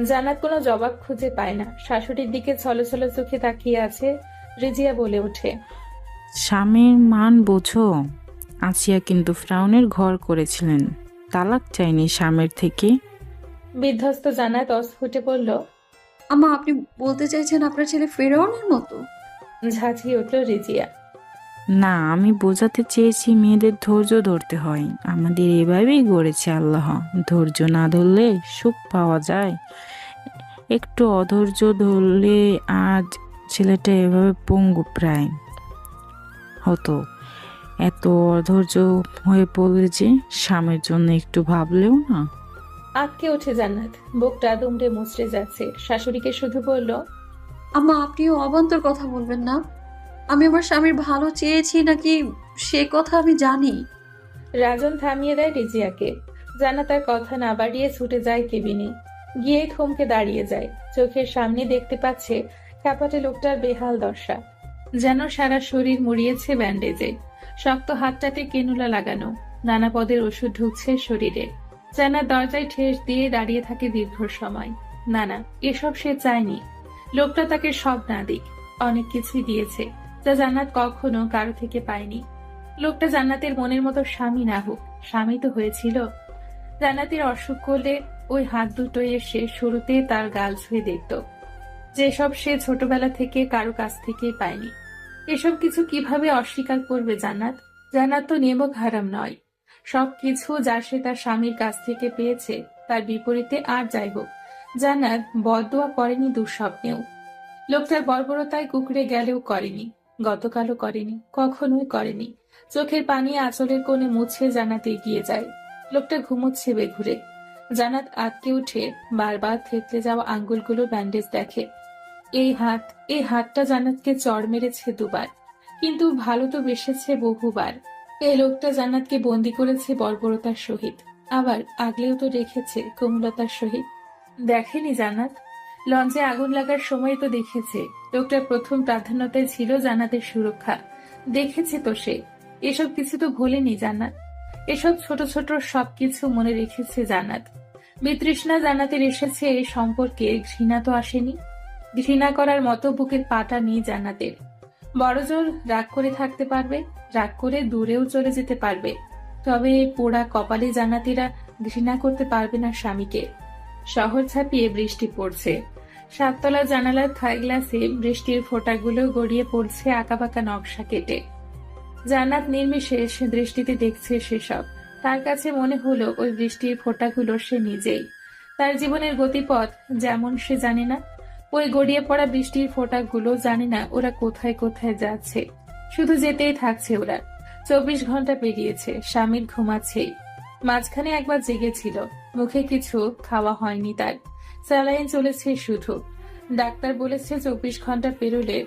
জান্নাত কোনো জবাব খুঁজে পায় না। শাশুড়ির দিকে ছলছল চোখে তাকিয়ে আছে। রিজিয়া বলে ওঠে, স্বামীর মান বোঝো। আসিয়া কিন্তু ফ্রাউনের ঘর করেছিলেন, তালাক চাইনি স্বামীর থেকে। বিধ্বস্ত জান্নাত অস্ফুটে বলল, আম্মা, আপনি বলতে চাইছেন আপনার ছেলে ফেরাউনের মতো? ঝাঁঝিয়ে উঠল রিজিয়া। না, আমি বোঝাতে চেয়েছি মেয়েদের ধৈর্য ধরতে হয়। আমাদের এভাবেই গড়েছে আল্লাহ। ধৈর্য না ধরলে সুখ পাওয়া যায়। একটু অধৈর্য ধরলে আজ ছেলেটা এভাবে পঙ্গু প্রায় হতো। এত অধৈর্য হয়ে পড়লে যে স্বামীর জন্য একটু ভাবলেও না। আটকে ওঠে জান্নাত, বুকটা দুমড়ে মুচড়ে যাচ্ছে। শাশুড়িকে শুধু বলল, আম্মা, আপনিও অবান্তর কথা বলবেন না। আমি আমার স্বামীর ভালো চেয়েছি নাকি সে কথা আমি জানি। রাজন থামিয়ে দেয় রিজিয়াকে। জান্নাত তার কথা না বাড়িয়ে ছুটে যায় কেবিনে। গিয়ে থমকে দাঁড়িয়ে যায়। চোখের সামনে দেখতে পাচ্ছে খ্যাপাটে লোকটার বেহাল দশা। যেন সারা শরীর মুড়িয়েছে ব্যান্ডেজে। শক্ত হাতটাতে কেনুলা লাগানো। নানা পদের ওষুধ ঢুকছে শরীরে। জান্নাত দরজায় ঠেস দিয়ে দাঁড়িয়ে থাকে দীর্ঘ সময়। না, এসব সে চায়নি। লোকটা তাকে সব না দিক, অনেক কিছুই দিয়েছে যা জান্নাত কখনো কারো থেকে পায়নি। লোকটা জান্নাতের মনের মতো স্বামী না হোক, স্বামী তো হয়েছিল। জান্নাতের অসুখ করলে ওই হাত দুটো এসে শুরুতে তার গাল ছুঁয়ে দেখত, যেসব সে ছোটবেলা থেকে কারো কাছ থেকেই পায়নি। এসব কিছু কিভাবে অস্বীকার করবে জান্নাত? জান্নাত তো নেমক হারাম নয়। সবকিছু যা সে তার স্বামীর কাছ থেকে পেয়েছে তার বিপরীতে আর যাই হোক, জান্নাত বদদোয়া করেনি দুঃস্বপ্নেও। লোকটার বর্বরতায় কুকড়ে গেলেও করেনি, গতকালও করেনি, কখনোই করেনি। চোখের পানি আঁচলের কোণে মুছে জান্নাত এগিয়ে যায়। লোকটা ঘুমোচ্ছে বেঘুরে। জান্নাত আটকে উঠে বারবার থেতলে যাওয়া আঙ্গুলগুলো ব্যান্ডেজ দেখে। এই হাতটা জান্নাতকে চড় মেরেছে 2 বার, কিন্তু ভালো তো বেসেছে বহুবার। এই লোকটা জান্নাতকে বন্দি করেছে বর্বরতার সহিত, আবার আগলেও তো রেখেছে কোমলতার সহিত। দেখেনি জান্নাত? লঞ্চে আগুন লাগার সময় তো দেখেছে। লোকটার প্রথম প্রাধান্যতায় ছিল জান্নাতের সুরক্ষা। দেখেছে তো সে। এসব কিছু তো ভোলেনি জান্নাত। এসব ছোট ছোট সবকিছু মনে রেখেছে জান্নাত। বিতৃষ্ণা জান্নাতের এসেছে এই সম্পর্কে, ঘৃণা তো আসেনি। ঘৃণা করার মতো বুকের পাটা নেই জান্নাতের। বড়জোর রাগ করে থাকতে পারবে, রাগ করে দূরেও চলে যেতে পারবে। তবে এই পোড়া কপালে জান্নাতীরা ঘৃণা করতে পারবে না স্বামীকে। শহর ছাপিয়ে বৃষ্টি পড়ছে। 7 তলা জানালার থাই গ্লাসে বৃষ্টির ফোঁটাগুলো গড়িয়ে পড়ছে আঁকাবাঁকা নকশা কেটে। জান্নাত নির্বিশেষ দৃষ্টিতে দেখছে সেসব। তার কাছে মনে হলো ওই বৃষ্টির ফোঁটাগুলো সে নিজেই। তার জীবনের গতিপথ যেমন সে জানে না, ওই গড়িয়ে পড়া বৃষ্টির ফোঁটাগুলো জানে না ওরা কোথায় কোথায় যাচ্ছে, শুধু যেতেই থাকছে ওরা। 24 ঘন্টা পেরিয়েছে, স্বামীর ঘুমাচ্ছেই। মাঝখানে একবার জেগেছিল, মুখে কিছু খাওয়া হয়নি তার, স্যালাইন চলেছে শুধু। ডাক্তার বলেছে 24 ঘন্টা পেরোলে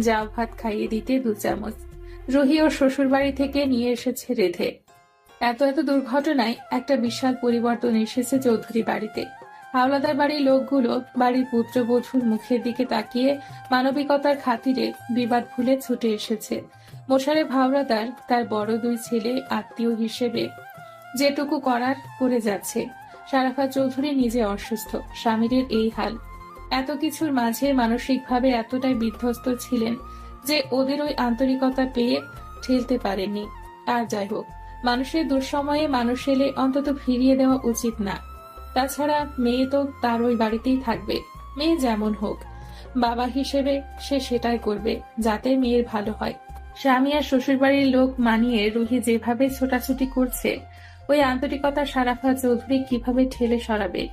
জাউ ভাত খাইয়ে দিতে 2 চামচ। রুহি ওর শ্বশুর বাড়ি থেকে নিয়ে এসেছে রেধে। এত এত দুর্ঘটনায় একটা বিশাল পরিবর্তন এসেছে চৌধুরী বাড়িতে। হাওলাদার বাড়ির লোকগুলো বাড়ির পুত্রবধূর মুখের দিকে তাকিয়ে মানবিকতার খাতিরে বিবাদ ভুলে ছুটে এসেছে। মোশারেফ হাওলাদার তার বড় 2 ছেলে আত্মীয় হিসেবে যেটুকু করার করে যাচ্ছে। সারাফা চৌধুরী নিজে অসুস্থ, স্বামীর এই হাল। এত কিছুর মাঝে মানসিকভাবে এতটাই বিধ্বস্ত ছিলেন যে ওদের ওই আন্তরিকতা পেয়ে ঠেলতে পারেননি। আর যাই হোক, মানুষের দুঃসময়ে মানুষ এলে অন্তত ফিরিয়ে দেওয়া উচিত না। তাছাড়া মেয়ে তো তার ওই বাড়িতেই থাকবে, মেয়ে যেমন হোক। বাবা হিসেবে সে সেটাই করবে যাতে মেয়ের ভালো হয়। স্বামী আর শ্বশুর বাড়ির লোক মানিয়ে রুহি যেভাবে ছোটাছুটি করছে, ওই আন্তরিকতা সারাফা চৌধুরী কিভাবে ঠেলে সরাবে?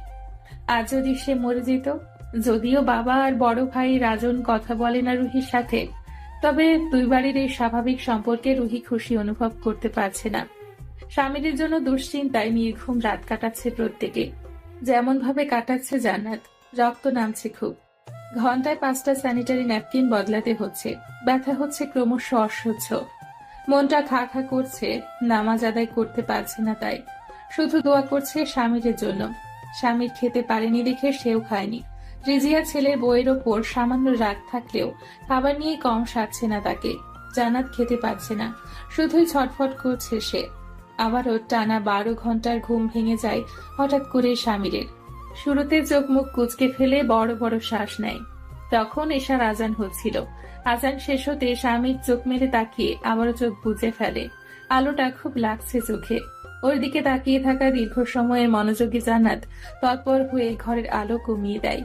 আর যদি সে মরে যেত? যদিও বাবা আর বড় ভাই রাজন কথা বলে না রুহির সাথে, তবে 2 বাড়ির এই স্বাভাবিক সম্পর্কে রুহি খুশি অনুভব করতে পারছে না। স্বামীর জন্য দুশ্চিন্তায় নির্ঘুম রাত কাটাচ্ছে প্রত্যেকে, যেমন ভাবে কাটাচ্ছে জান্নাত। রক্ত নামছে খুব, ঘন্টায় 5টা স্যানিটারি ন্যাপকিন বদলাতে হচ্ছে, ব্যথা হচ্ছে ক্রমশ অসহ্য। মনটা খা খা করছে, নামাজ আদায় করতে পারছে না, তাই শুধু দোয়া করছে স্বামীর জন্য। স্বামীর খেতে পারেনি দেখে সেও খায়নি। রিজিয়া ছেলের বইয়ের ওপর সামান্য রাগ থাকলেও খাবার নিয়ে কম সারছে না তাকে। জান্নাত খেতে পারছে না, শুধুই ছটফট করছে সে। আবারও টানা 12 ঘন্টার ঘুম ভেঙে যায় হঠাৎ করে স্বামীরের। শুরুতে চোখ মুখ কুঁচকে ফেলে বড় বড় শ্বাস নেয়। তখন এশার আজান হচ্ছিল। আজান শেষ হতে স্বামীর চোখ মেরে তাকিয়ে আবারও চোখ বুজে ফেলে। আলোটা খুব লাগছে চোখে। ওর দিকে তাকিয়ে থাকা দীর্ঘ সময়ের মনোযোগী জান্নাত তৎপর হয়ে ঘরের আলো কমিয়ে দেয়।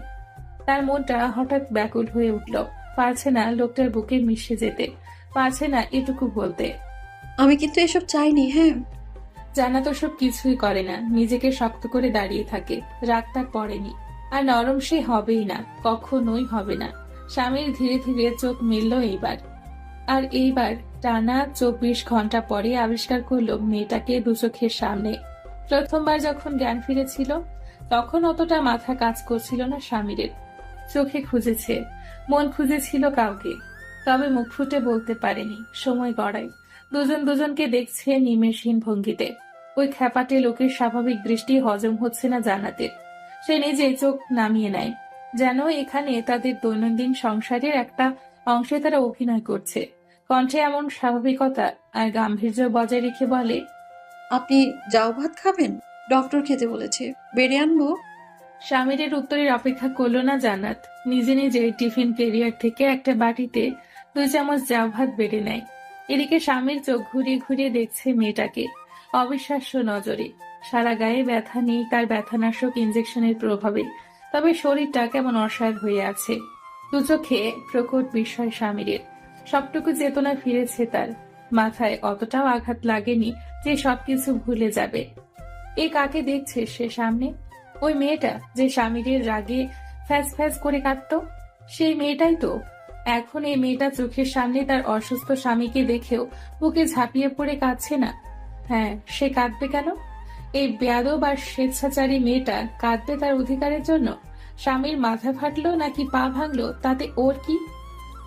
তার মনটা হঠাৎ ব্যাকুল হয়ে উঠল। পারছে না লোকটার বুকে মিশে যেতে, পারছে না এটুকু বলতে, আমি কিন্তু এসব চাইনি। হ্যাঁ, জান্নাত সব কিছুই করে না, নিজেকে শক্ত করে দাঁড়িয়ে থাকে। রাগ তার পড়েনি, আর নরম সে হবেই না, কখনোই হবে না। স্বামীর ধীরে ধীরে চোখ মিলল এইবার। আর এইবার টানা 24 ঘন্টা পরে আবিষ্কার করলো মেয়েটাকে 2 চোখের সামনে। প্রথমবার যখন জ্ঞান ফিরেছিল তখন অতটা মাথা কাজ করছিল না স্বামীর। চোখে খুঁজেছে, মন খুঁজেছিল কাউকে, তবে মুখ ফুটে বলতে পারেনি। সময় গড়ায়, দুজন দুজনকে দেখছে নিমেষহীন ভঙ্গিতে। ওই খ্যাপাটে লোকের স্বাভাবিক দৃষ্টি হজম হচ্ছে না জান্নাতের। সে নিজে চোখ নামিয়ে নেয়, যেন এখানে তাদের দৈনন্দিন সংসারের একটা অংশে তারা অভিনয় করছে। কণ্ঠে এমন স্বাভাবিকতা আর গাম্ভীর্য বজায় রেখে বলে, আপনি জাউ ভাত খাবেন? ডক্টর খেতে বলেছে, বেড়ে আনবো? স্বামীর উত্তরের অপেক্ষা করলো না জান্নাত। নিজে নিজে টিফিন ক্যারিয়ার থেকে একটা বাটিতে 2 চামচ জাউ ভাত বেড়ে নেয়। এদিকে স্বামীর চোখ ঘুরিয়ে ঘুরিয়ে দেখছে মেয়েটাকে অবিশ্বাস্য নজরে। সারা গায়ে ব্যথা নেই তার ব্যথানাশক ইনজেকশনের প্রভাবে, তবে শরীরটা কেমন অসাড় হয়ে আছে। 2 চোখে প্রকট বিস্ময় স্বামীর। সবটুকু চেতনা ফিরেছে তার। মাথায় অতটাও আঘাত লাগেনি যে সবকিছু ভুলে যাবে। এ কাকে দেখছে সে সামনে? ওই মেয়েটা যে স্বামীর রাগে ফ্যাস ফ্যাস করে কাঁদত, সেই মেয়েটাই তো। এখন এই মেয়েটা চোখের সামনে তার অসুস্থ স্বামীকে দেখেও বুকে ঝাঁপিয়ে পড়ে কাঁদছে না। হ্যাঁ, সে কাঁদবে কেন? এই বেয়াদব আর স্বেচ্ছাচারী মেয়েটা কাঁদবে তার অধিকারের জন্য। স্বামীর মাথা ফাটলো নাকি পা ভাঙলো তাতে ওর কি?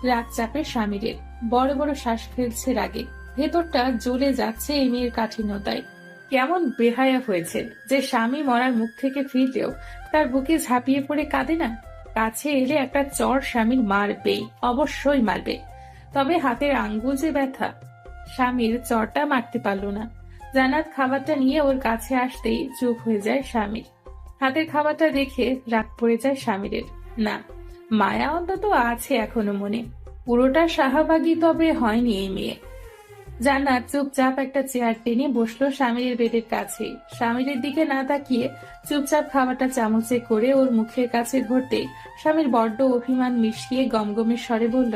রাগ চাপে স্বামীর, বড় বড় শ্বাস ফেলছে রাগে। ভেতরটা জ্বলে যাচ্ছে এই মেয়ের কাঠিন্যতায়। কেমন বেহায়া হয়েছে যে স্বামী মরার মুখ থেকে ফিরলেও তার বুকে ঝাঁপিয়ে পড়ে কাঁদে না। কাছে এলে একটা চর স্বামীর মারবেই, অবশ্যই মারবে। তবে হাতের আঙ্গুল যে ব্যথা, স্বামীর চরটা মারতে পারল না। জান্নাত খাবারটা নিয়ে ওর কাছে আসতেই চুপ হয়ে যায় স্বামীর। হাতের খাবারটা দেখে রাগ পড়ে যায় স্বামীর। না, মায়া অন্তত আছে এখনো মনে, পুরোটা শাহবাগী তবে হয়নি এই মেয়ে। জান্নাত চুপচাপ একটা চেয়ার টেনে বসলো স্বামীর বেডের কাছে। স্বামীর দিকে না তাকিয়ে চুপচাপ খাবারটা চামচে করে ওর মুখের কাছে ধরতে স্বামীর বড্ড অভিমান মিশিয়ে গমগমের স্বরে বলল,